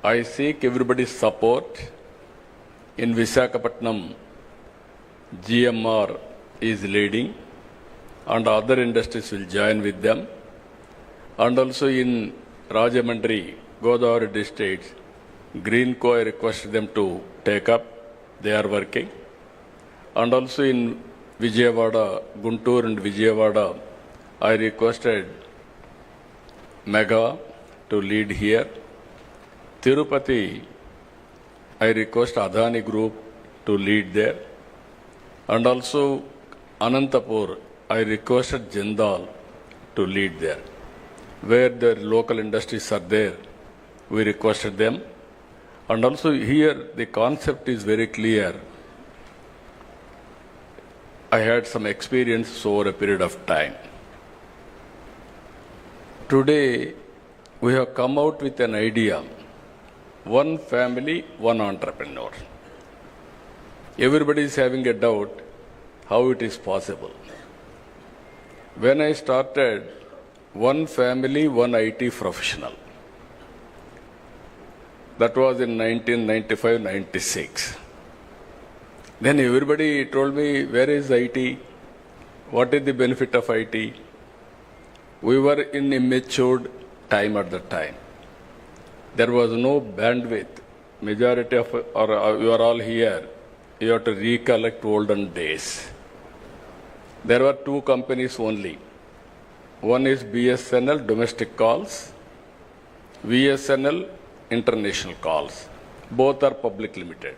I seek everybody's support. In Visakhapatnam, GMR is leading, and other industries will join with them. And also in Rajamandri, Godavari districts, Greenco, I requested them to take up. They are working. And also in Vijayawada, Guntur and Vijayawada, I requested Mega to lead here. Tirupati, I request Adani Group to lead there. And also Anantapur, I requested Jindal to lead there. Where the local industries are there, we requested them. And also here the concept is very clear. I had some experience over a period of time. Today, we have come out with an idea. One family, one entrepreneur. Everybody is having a doubt how it is possible. When I started, one family, one IT professional. That was in 1995-96. Then everybody told me, where is IT? What is the benefit of IT? We were in immature time at the time. There was no bandwidth. Majority of, or you are all here, you have to recollect olden days. There were two companies only. One is BSNL, domestic calls, VSNL, international calls. Both are public limited.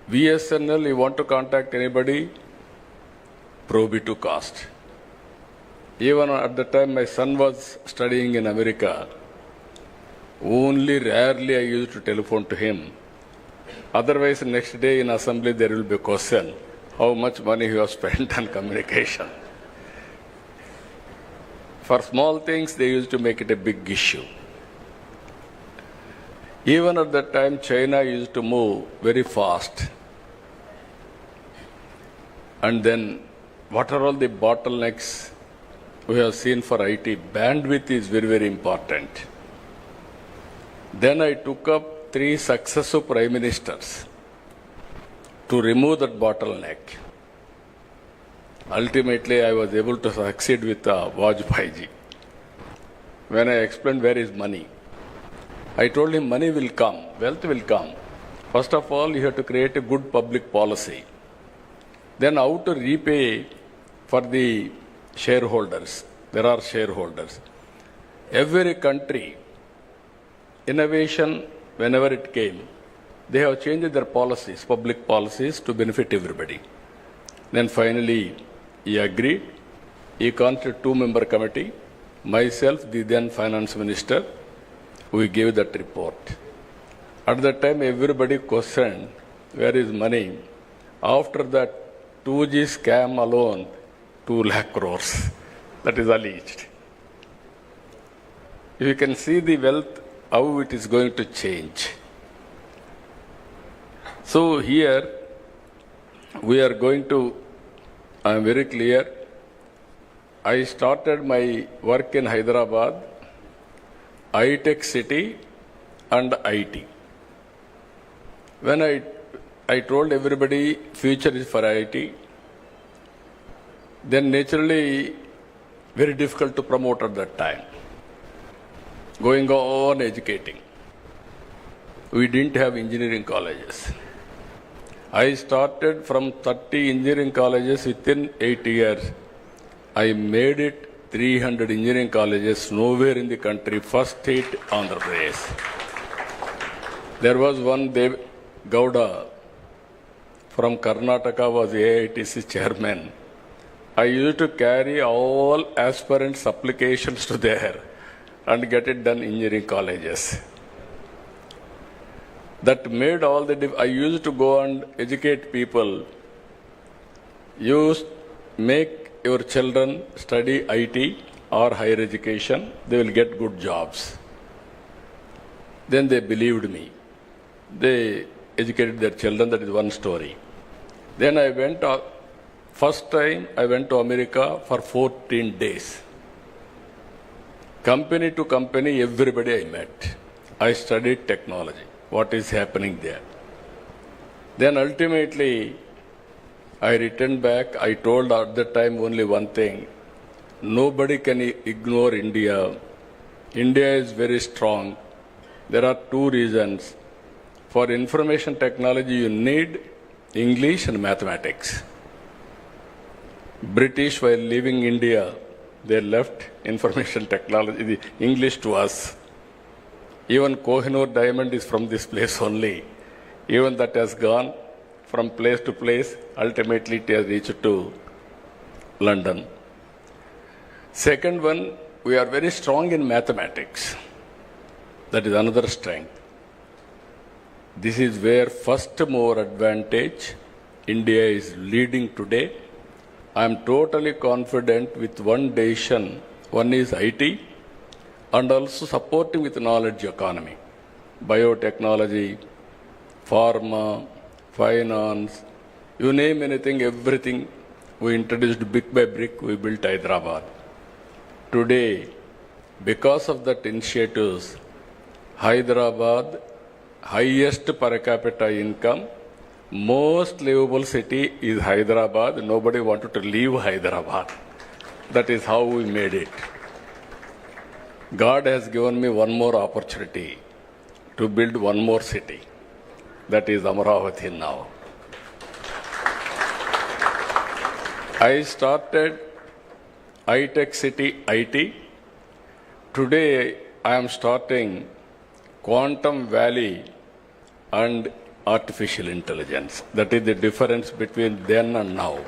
VSNL, you want to contact anybody, prohibitive cost. Even at the time my son was studying in America, only rarely I used to telephone to him. Otherwise, next day in assembly there will be a question, how much money you have spent on communication. For small things, they used to make it a big issue. Even at that time, China used to move very fast. And then, what are all the bottlenecks we have seen for IT? Bandwidth is very, very important. Then I took up 3 successive prime ministers to remove that bottleneck. Ultimately, I was able to succeed with Vajpayee ji. When I explained where is money, I told him money will come, wealth will come. First of all, you have to create a good public policy. Then how to repay for the shareholders. There are shareholders. Every country, innovation, whenever it came, they have changed their policies, public policies, to benefit everybody. Then finally, he agreed. He constituted 2-member committee. Myself, the then finance minister, we gave that report. At that time, everybody questioned, where is money? After that 2G scam alone, 2 lakh crores. That is alleged. You can see the wealth, how it is going to change. So here, we are going to, I am very clear, I started my work in Hyderabad, iTech City and IT. When I told everybody future is for IT, then naturally very difficult to promote at that time. Going on educating. We didn't have engineering colleges. I started from 30 engineering colleges within 8 years. I made it 300 engineering colleges nowhere in the country, first state Andhra Pradesh. There was one Dev Gowda from Karnataka was AITC chairman. I used to carry all aspirants' applications to there and get it done in engineering colleges. That made all the I used to go and educate people. Make your children study IT or higher education, they will get good jobs. Then they believed me. They educated their children, that is one story. Then I went, first time I went to America for 14 days. Company to company, everybody I met. I studied technology, what is happening there. Then ultimately, I returned back. I told at that time only one thing. Nobody can ignore India. India is very strong. There are 2 reasons. For information technology, you need English and mathematics. British, while leaving India, they left information technology, the English to us. Even Kohinoor diamond is from this place only. Even that has gone from place to place, ultimately it has reached to London. Second one, we are very strong in mathematics. That is another strength. This is where first mover advantage India is leading today. I am totally confident with one decision. One is IT and also supporting with knowledge economy, biotechnology, pharma, finance, you name anything, everything we introduced brick by brick, we built Hyderabad. Today, because of that initiatives, Hyderabad, highest per capita income, most livable city is Hyderabad. Nobody wanted to leave Hyderabad. That is how we made it. God has given me one more opportunity to build one more city. That is Amaravati now. I started iTech City IT. Today I am starting Quantum Valley and artificial intelligence. That is the difference between then and now.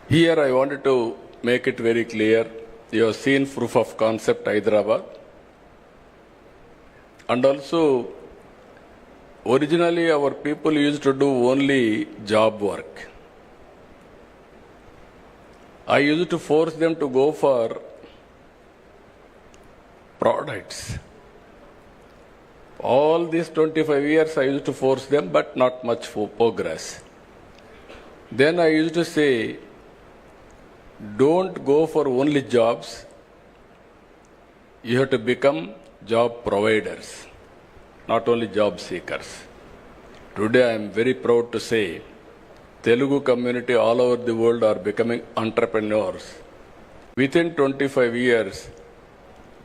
Here I wanted to make it very clear. You have seen proof of concept Hyderabad. And also, originally our people used to do only job work. I used to force them to go for products. All these 25 years I used to force them, but not much progress. Then I used to say, don't go for only jobs. You have to become job providers, not only job seekers. Today I am very proud to say, Telugu community all over the world are becoming entrepreneurs. Within 25 years,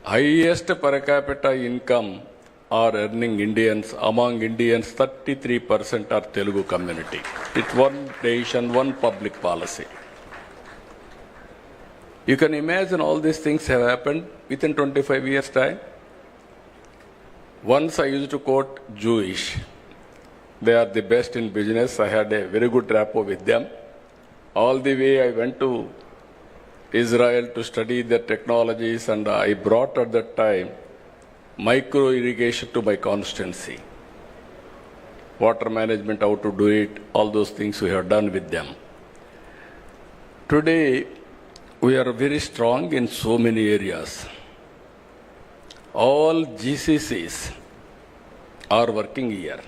highest per capita income are earning Indians. Among Indians, 33% are Telugu community. It's one nation, one public policy. You can imagine all these things have happened within 25 years' time. Once I used to quote Jewish. They are the best in business. I had a very good rapport with them. All the way I went to Israel to study the technologies, and I brought at that time micro irrigation to my constituency. Water management, how to do it, all those things we have done with them. Today, we are very strong in so many areas. All GCCs are working here.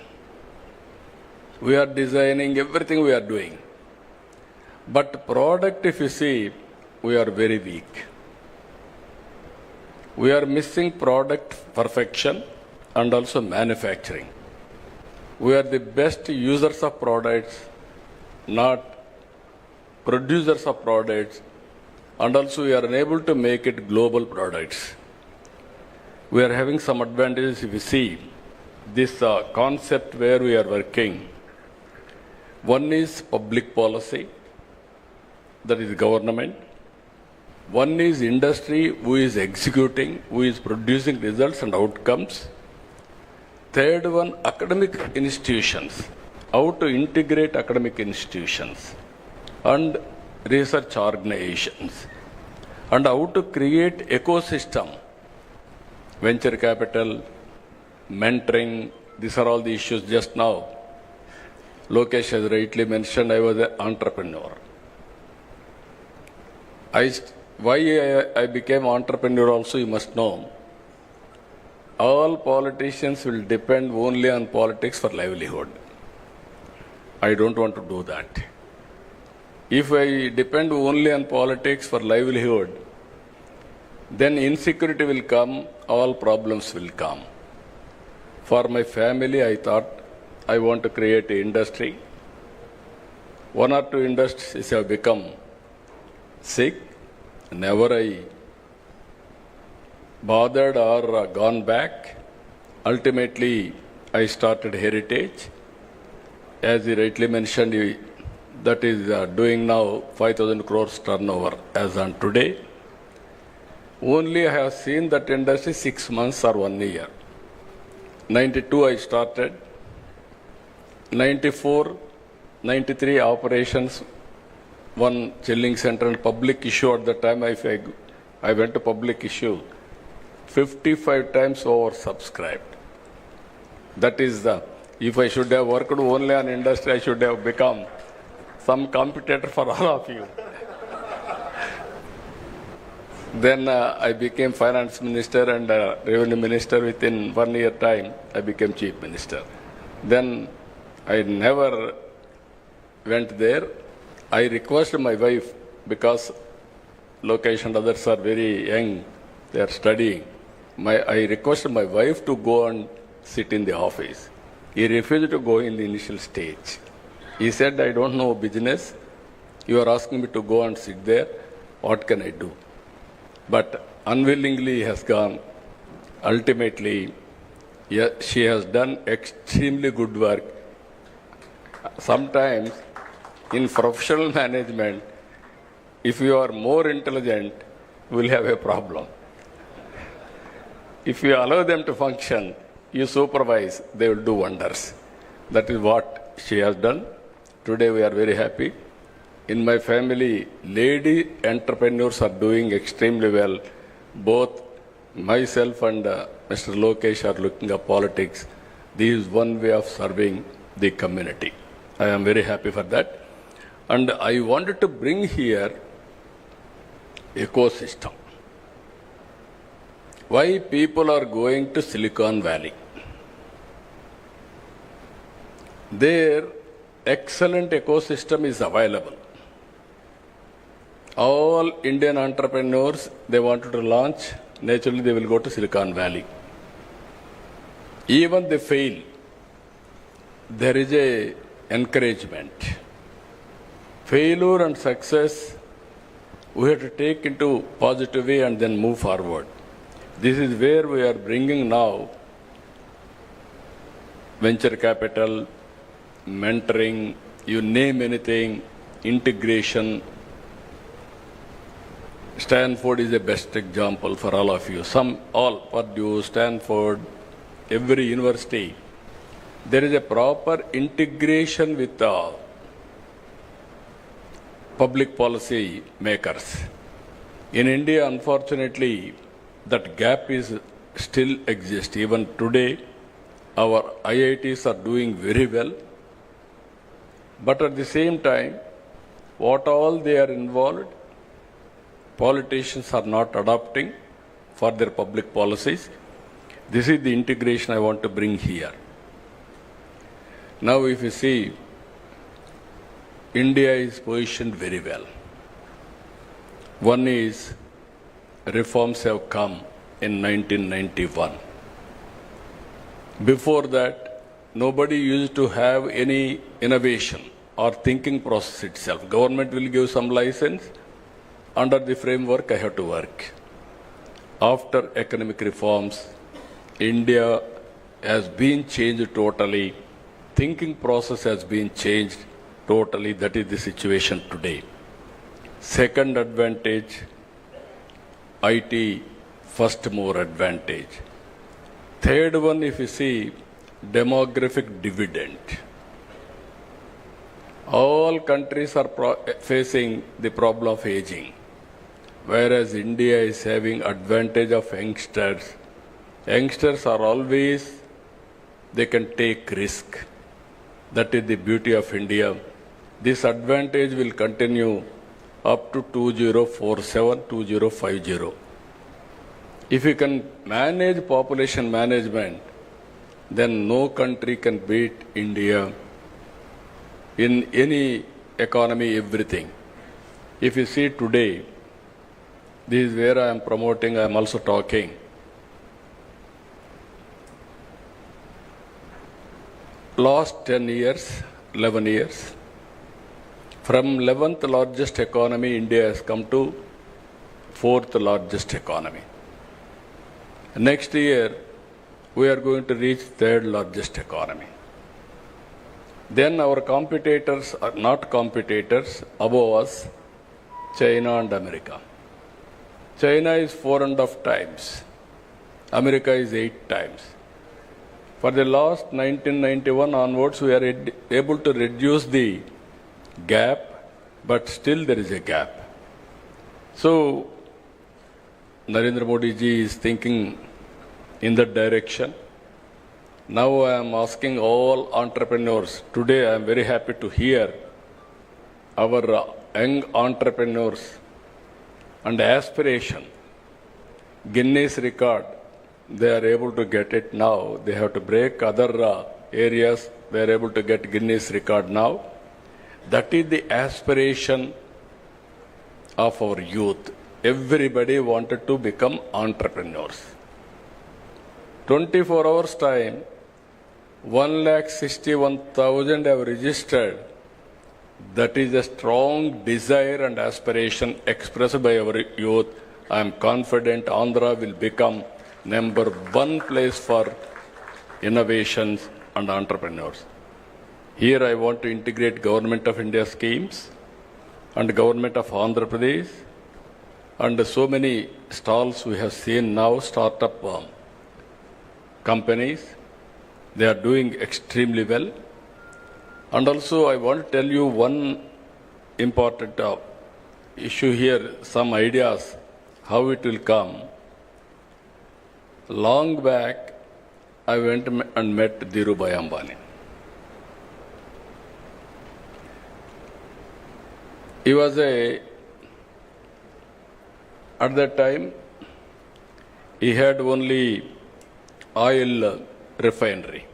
We are designing everything we are doing. But product, if you see, we are very weak. We are missing product perfection and also manufacturing. We are the best users of products, not producers of products, and also we are unable to make it global products. We are having some advantages if you see this concept where we are working. One is public policy, that is government. One is industry, who is executing, who is producing results and outcomes. Third one, academic institutions, how to integrate academic institutions and research organizations, and how to create ecosystem, venture capital, mentoring. These are all the issues. Just now, Lokesh has rightly mentioned, I was an entrepreneur. Why I became entrepreneur also, you must know. All politicians will depend only on politics for livelihood. I don't want to do that. If I depend only on politics for livelihood, then insecurity will come, all problems will come. For my family, I thought I want to create an industry. One or two industries have become sick. Never I bothered or gone back. Ultimately, I started Heritage. As he rightly mentioned, that is doing now 5,000 crores turnover as on today. Only I have seen that industry 6 months or 1 year. 92 I started. 94, 93 operations, one chilling center and public issue at the time. I went to public issue. 55 times oversubscribed. That is the, if I should have worked only on industry, I should have become some competitor for all of you. Then I became finance minister and revenue minister. Within 1 year time, I became chief minister. Then I never went there. I requested my wife, because Lokesh and others are very young, they are studying. I requested my wife to go and sit in the office. He refused to go in the initial stage. He said, I don't know business. You are asking me to go and sit there. What can I do? But unwillingly he has gone. Ultimately, she has done extremely good work. Sometimes in professional management, if you are more intelligent, you will have a problem. If you allow them to function, you supervise, they will do wonders. That is what she has done. Today we are very happy. In my family, lady entrepreneurs are doing extremely well. Both myself and Mr. Lokesh are looking at politics. This is one way of serving the community. I am very happy for that. And I wanted to bring here ecosystem. Why people are going to Silicon Valley? There, excellent ecosystem is available. All Indian entrepreneurs, they wanted to launch, naturally they will go to Silicon Valley. Even they fail, there is a encouragement. Failure and success, we have to take into positive way and then move forward. This is where we are bringing now venture capital, mentoring, you name anything, integration. Stanford is the best example for all of you. Purdue, Stanford, every university. There is a proper integration with the public policy makers. In India, unfortunately, that gap is still exists. Even today, our IITs are doing very well. But at the same time, what all they are involved, politicians are not adopting for their public policies. This is the integration I want to bring here. Now if you see, India is positioned very well. One is, reforms have come in 1991. Before that, nobody used to have any innovation or thinking process itself. Government will give some license. Under the framework, I have to work. After economic reforms, India has been changed totally. Thinking process has been changed totally. That is the situation today. Second advantage, IT, first mover advantage. Third one, if you see, demographic dividend. All countries are facing the problem of aging, whereas India is having advantage of youngsters. Youngsters are always, they can take risk. That is the beauty of India. This advantage will continue up to 2047, 2050. If you can manage population management, then no country can beat India in any economy, everything. If you see today, this is where I am promoting, I am also talking. Last 10 years, 11 years, from 11th largest economy, India has come to 4th largest economy. Next year, we are going to reach 3rd largest economy. Then our competitors are not competitors above us, China and America. China is 4.5 times. America is 8 times. For the last 1991 onwards, we are able to reduce the gap, but still there is a gap. So, Narendra Modi ji is thinking in that direction. Now I am asking all entrepreneurs. Today I am very happy to hear our young entrepreneurs and aspiration. Guinness record, they are able to get it now. They have to break other areas. They are able to get Guinness record now. That is the aspiration of our youth. Everybody wanted to become entrepreneurs. 24 hours time, 161,000 have registered. That is a strong desire and aspiration expressed by our youth. I am confident Andhra will become #1 place for innovations and entrepreneurs. Here I want to integrate Government of India schemes and Government of Andhra Pradesh and so many stalls we have seen now, startup companies. They are doing extremely well. And also I want to tell you one important issue here, some ideas, how it will come. Long back, I went and met Dhirubhai Ambani. He was at that time, he had only oil refinery.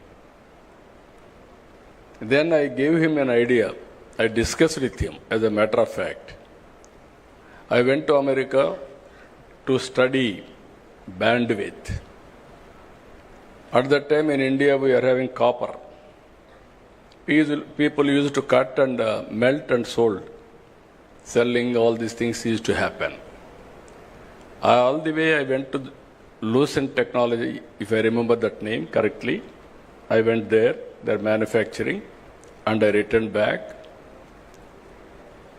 Then I gave him an idea. I discussed with him, as a matter of fact. I went to America to study bandwidth. At that time in India, we are having copper. People used to cut and melt and sold. Selling, all these things used to happen. All the way I went to Lucent Technology, if I remember that name correctly. I went there, their manufacturing, and I returned back.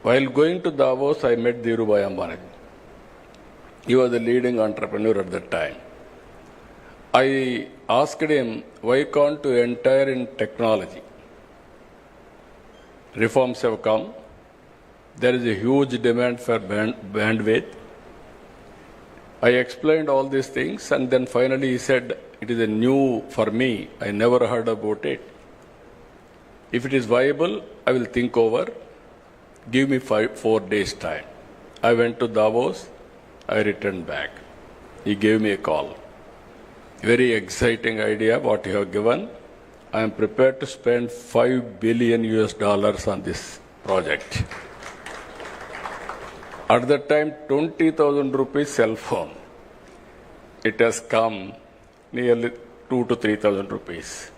While going to Davos, I met Dhirubhai Ambani. He was a leading entrepreneur at that time. I asked him, why can't you enter in technology? Reforms have come. There is a huge demand for bandwidth. I explained all these things, and then finally he said, it is a new for me. I never heard about it. If it is viable, I will think over. Give me 4 days time. I went to Davos. I returned back. He gave me a call. Very exciting idea what you have given. I am prepared to spend $5 billion on this project. At that time, 20,000 rupees cell phone. It has come nearly 2,000 to 3,000 rupees.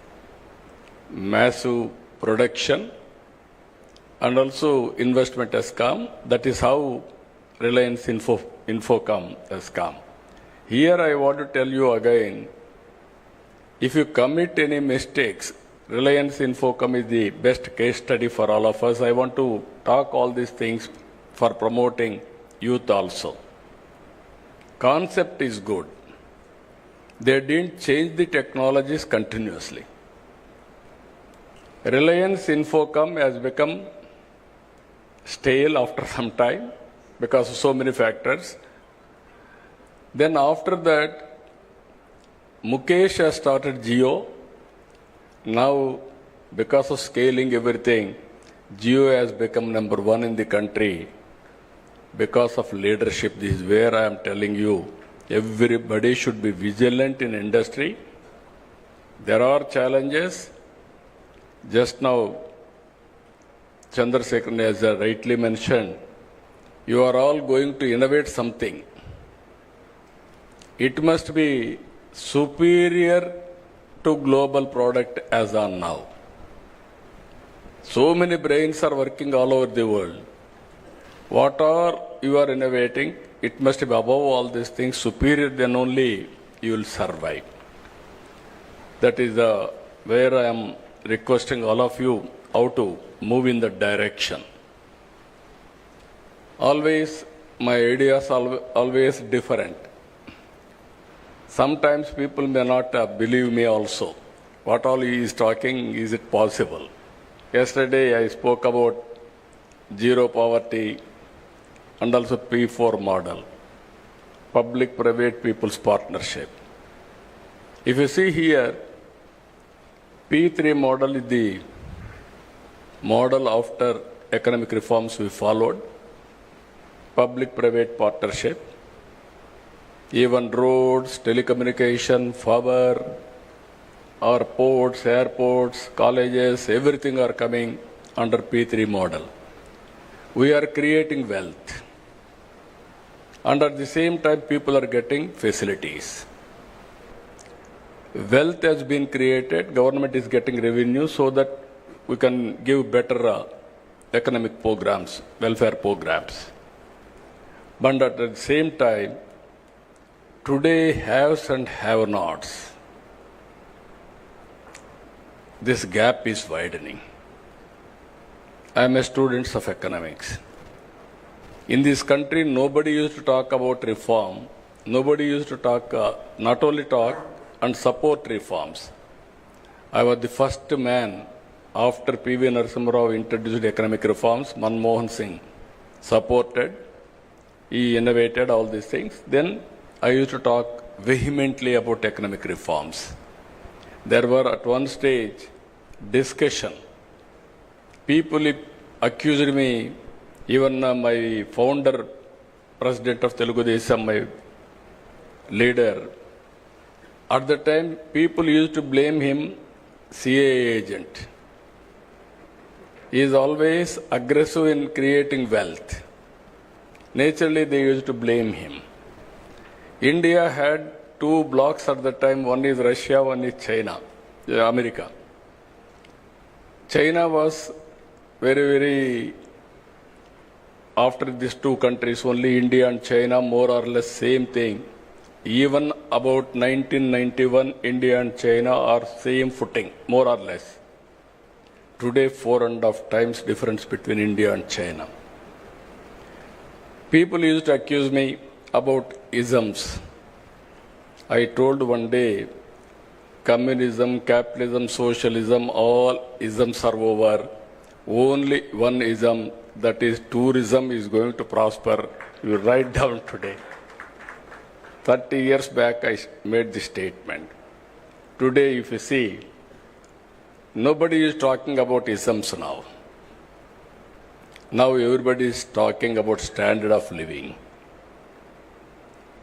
Massive production and also investment has come. That is how Reliance Infocom has come. Here I want to tell you again, if you commit any mistakes, Reliance Infocom is the best case study for all of us. I want to talk all these things for promoting youth also. Concept is good. They didn't change the technologies continuously. Reliance Infocom has become stale after some time because of so many factors. Then after that, Mukesh has started Jio. Now, because of scaling everything, Jio has become #1 in the country. Because of leadership, this is where I am telling you, everybody should be vigilant in industry. There are challenges. Just now, Chandrasekhar has rightly mentioned, you are all going to innovate something. It must be superior to global product as on now. So many brains are working all over the world. What are you are innovating? It must be above all these things, superior, then only you will survive. That is where I am requesting all of you how to move in that direction. Always, my ideas are always different. Sometimes people may not believe me also. What all he is talking, is it possible? Yesterday I spoke about zero poverty and also P4 model. public-private people's partnership. If you see here, P3 model is the model after economic reforms we followed, public-private partnership, even roads, telecommunication, power, our ports, airports, colleges, everything are coming under P3 model. We are creating wealth. And at the same time, people are getting facilities. Wealth has been created, government is getting revenue so that we can give better economic programs, welfare programs. But at the same time, today haves and have-nots. This gap is widening. I am a student of economics. In this country, nobody used to talk about reform. Nobody used to talk, not only talk, and support reforms. I was the first man after P.V. Narasimha Rao introduced economic reforms. Manmohan Singh supported. He innovated all these things. Then I used to talk vehemently about economic reforms. There were at one stage discussion. People accused me, even my founder, president of Telugu Desam, my leader. At the time, people used to blame him CIA agent. He is always aggressive in creating wealth. Naturally, they used to blame him. India had two blocks at the time. One is Russia, one is China, America. China was very, after these two countries, only India and China, more or less same thing. Even about 1991, India and China are same footing, more or less. Today, 4.5 times difference between India and China. People used to accuse me about isms. I told one day, communism, capitalism, socialism, all isms are over. Only one ism, that is tourism, is going to prosper. You write down today. 30 years back, I made this statement. Today, if you see, nobody is talking about isms now. Now everybody is talking about standard of living.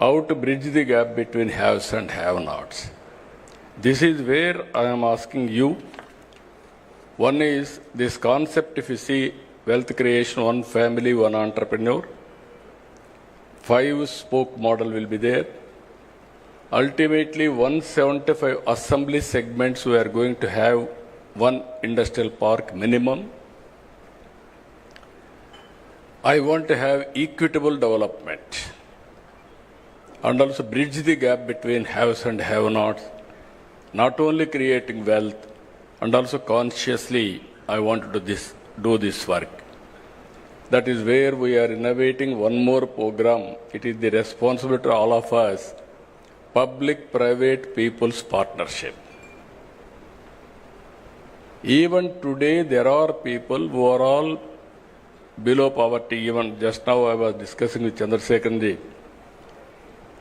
How to bridge the gap between haves and have-nots. This is where I am asking you. One is this concept, if you see, wealth creation, one family, one entrepreneur. 5-spoke model will be there. Ultimately, 175 assembly segments we are going to have, one industrial park minimum. I want to have equitable development and also bridge the gap between haves and have-nots, not only creating wealth, and also consciously I want to do this work. That is where we are innovating one more program. It is the responsibility of all of us, public-private people's partnership. Even today, there are people who are all below poverty. Even just now I was discussing with Chandrasekharan ji.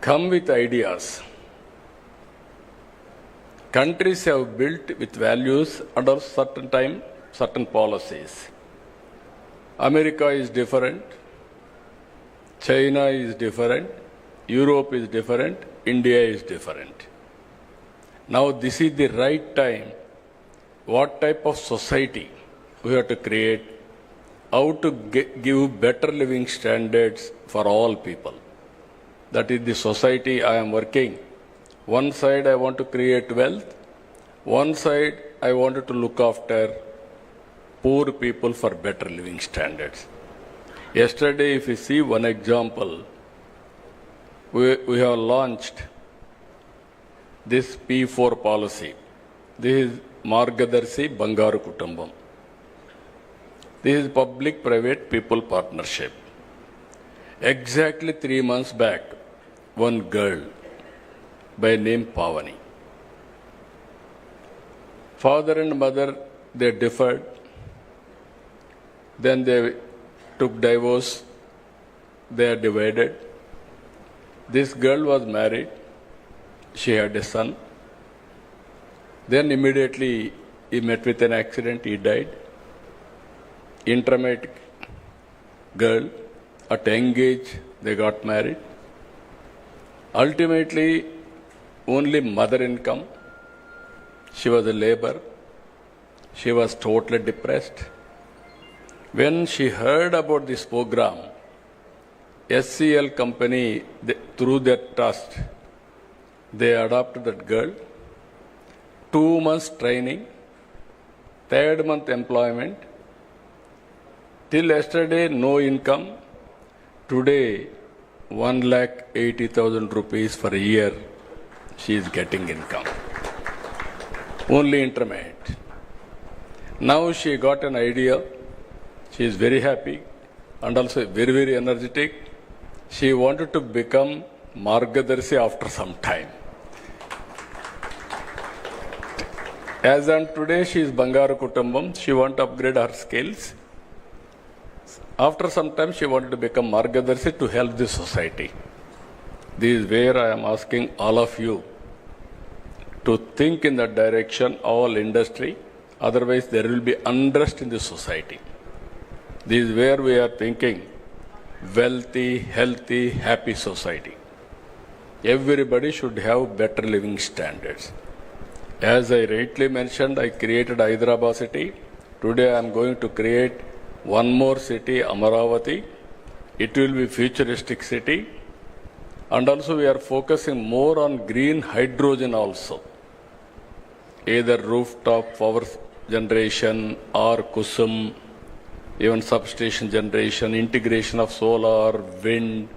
Come with ideas. Countries have built with values under certain time, certain policies. America is different. China is different. Europe is different. India is different. Now this is the right time. What type of society we have to create, how to give better living standards for all people. That is the society I am working. One side I want to create wealth, one side I wanted to look after poor people for better living standards. Yesterday, if you see one example, we have launched this P4 policy. This is Margadarshi Bangaru Kutumbam. This is public-private people partnership. Exactly 3 months back, one girl by name Pavani. Father and mother, they differed. Then they took divorce. They are divided. This girl was married. She had a son. Then immediately he met with an accident. He died. Intermediate girl, at young age, they got married. Ultimately, only mother income. She was a labor. She was totally depressed. When she heard about this program, SCL company, through their trust, they adopted that girl. 2 months training, 3rd month employment. Till yesterday, no income. Today, 1,80,000 rupees for a year, she is getting income. Only intermediate. Now she got an idea. She is very happy and also very, very energetic. She wanted to become Margadarshi after some time. As on today, she is Bangaru Kutumbam. She wants to upgrade her skills. After some time, she wanted to become Margadarshi to help the society. This is where I am asking all of you to think in that direction, all industry. Otherwise, there will be unrest in the society. This is where we are thinking wealthy, healthy, happy society. Everybody should have better living standards. As I rightly mentioned, I created Hyderabad city. Today I am going to create one more city, Amaravati. It will be futuristic city. And also we are focusing more on green hydrogen also. Either rooftop power generation or Kusum, even substation generation, integration of solar, wind,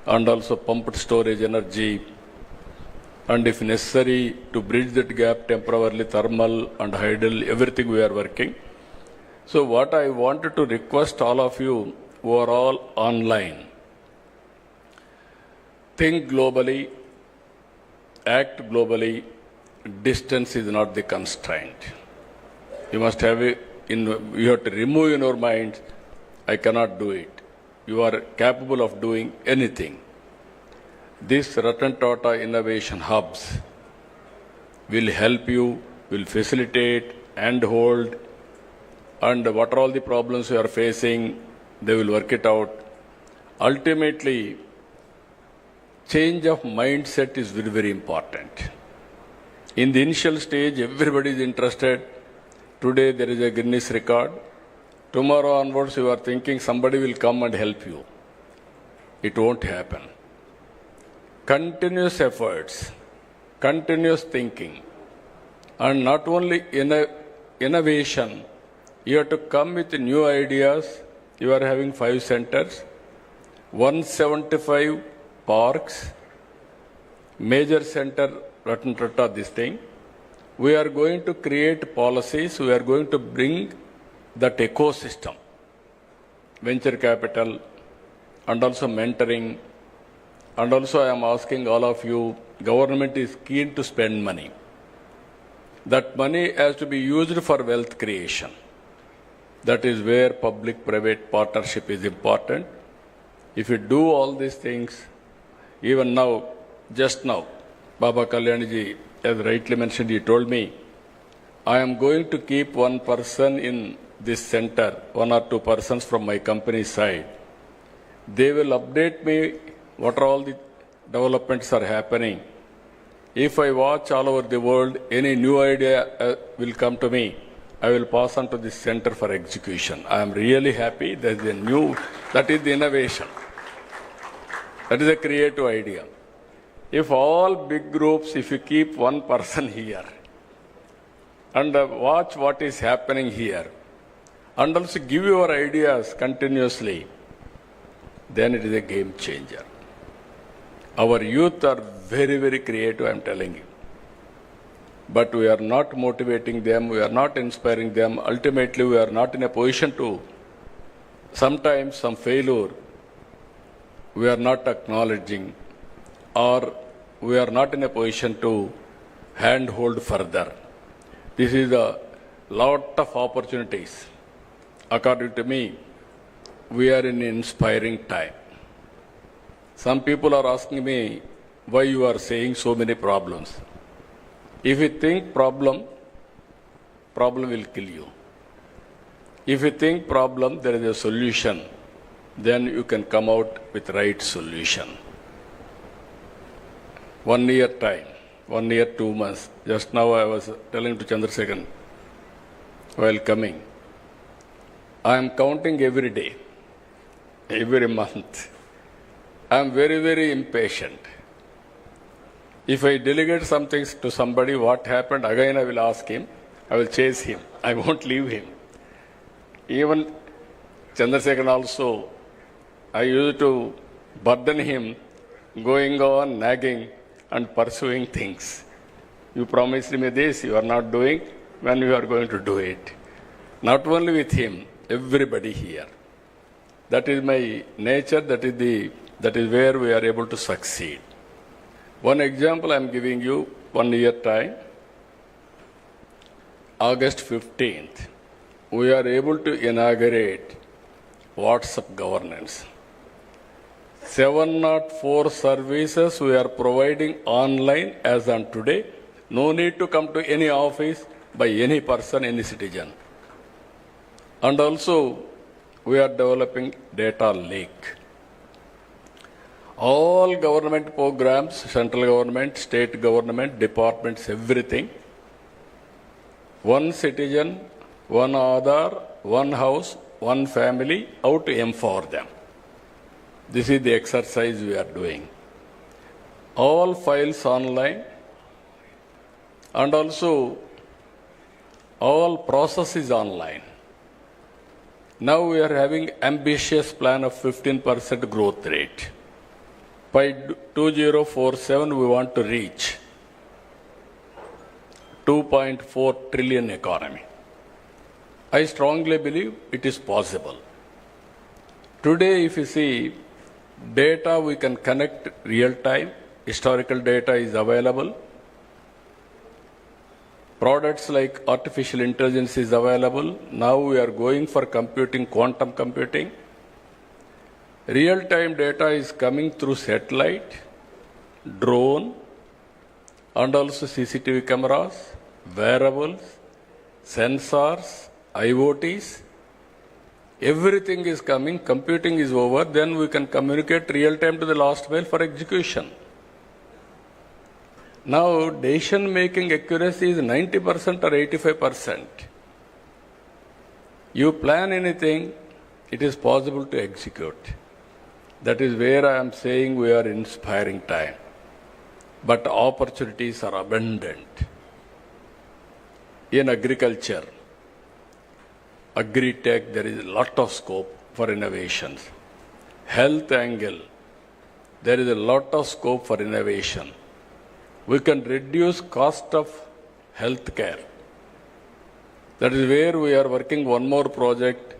and also pumped storage energy. And if necessary, to bridge that gap temporarily, thermal and hydel, everything we are working. So what I wanted to request all of you who are all online, think globally, act globally. Distance is not the constraint. You must have you have to remove in your mind, I cannot do it. You are capable of doing anything. These Ratan Tata Innovation Hubs will help you, will facilitate and hold, and what are all the problems you are facing, they will work it out. Ultimately, change of mindset is very, very important. In the initial stage, everybody is interested. Today there is a Guinness record. Tomorrow onwards, you are thinking somebody will come and help you. It won't happen. Continuous efforts, continuous thinking, and not only innovation, you have to come with new ideas. You are having 5 centers, 175 parks, major center, Ratan Tata, this thing. We are going to create policies. We are going to bring that ecosystem, venture capital, and also mentoring. And also I am asking all of you, government is keen to spend money. That money has to be used for wealth creation. That is where public-private partnership is important. If you do all these things, even now, just now, Baba Kalyanji, as rightly mentioned, he told me, I am going to keep one person in this center, 1 or 2 persons from my company side. They will update me what are all the developments are happening. If I watch all over the world, any new idea will come to me. I will pass on to this center for execution. I am really happy. There is a new, that is the innovation. That is a creative idea. If all big groups, if you keep one person here and watch what is happening here and also give your ideas continuously, then it is a game changer. Our youth are very, very creative, I am telling you. But we are not motivating them, we are not inspiring them. Ultimately, we are not in a position to, sometimes some failure, we are not acknowledging, or we are not in a position to handhold further. This is a lot of opportunities. According to me, we are in an inspiring time. Some people are asking me why you are saying so many problems. If you think problem will kill you. If you think problem, there is a solution, then you can come out with right solution. 1 year time, 1 year, 2 months. Just now I was telling to Chandrasekhan while coming, I am counting every day, every month. I am very, very impatient. If I delegate some things to somebody, what happened, again I will ask him, I will chase him, I won't leave him. Even Chandrasekhan also, I used to burden him, going on, nagging and pursuing things. You promised me this, you are not doing, when you are going to do it. Not only with him, everybody here. That is my nature, that is where we are able to succeed. One example I am giving you, 1 year time. August 15th, we are able to inaugurate WhatsApp governance. 704 services we are providing online as on today. No need to come to any office by any person, any citizen. And also, we are developing data lake. All government programs, central government, state government, departments, everything. One citizen, one Aadhaar, one house, one family, how to empower them. This is the exercise we are doing. All files online and also all processes online. Now we are having ambitious plan of 15% growth rate. By 2047, we want to reach 2.4 trillion economy. I strongly believe it is possible. Today, if you see, data we can connect real time, historical data is available. Products like artificial intelligence is available. Now we are going for computing, quantum computing. Real-time data is coming through satellite, drone, and also CCTV cameras, wearables, sensors, IoTs. Everything is coming, computing is over, then we can communicate real-time to the last mile for execution. Now, decision-making accuracy is 90% or 85%. You plan anything, it is possible to execute. That is where I am saying we are inspiring time. But opportunities are abundant. In agriculture, agri-tech, there is a lot of scope for innovations. Health angle, there is a lot of scope for innovation. We can reduce cost of health care. That is where we are working one more project.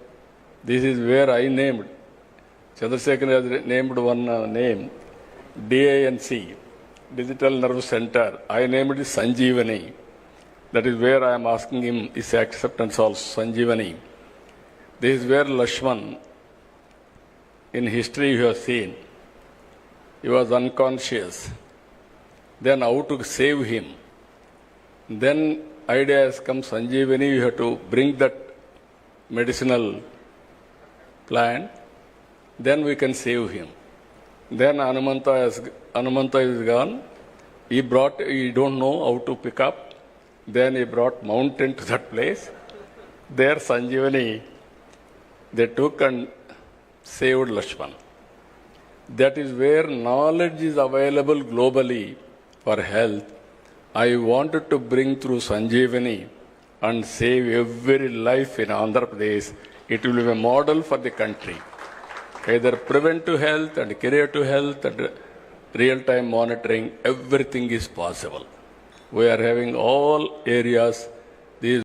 This is where I named, Chandrasekhan has named one name, DINC, Digital Nerve Center. I named it Sanjeevani. That is where I am asking him his acceptance also, Sanjeevani. This is where Lakshman, in history you have seen, he was unconscious. Then how to save him. Then idea has come, Sanjeevani, you have to bring that medicinal plant, then we can save him. Then Anumanta is gone. He don't know how to pick up. Then he brought mountain to that place. There Sanjeevani, they took and saved Lakshman. That is where knowledge is available globally for health. I wanted to bring through Sanjeevani and save every life in Andhra Pradesh. It will be a model for the country. Either preventive health and curative health and real-time monitoring, everything is possible. We are having all areas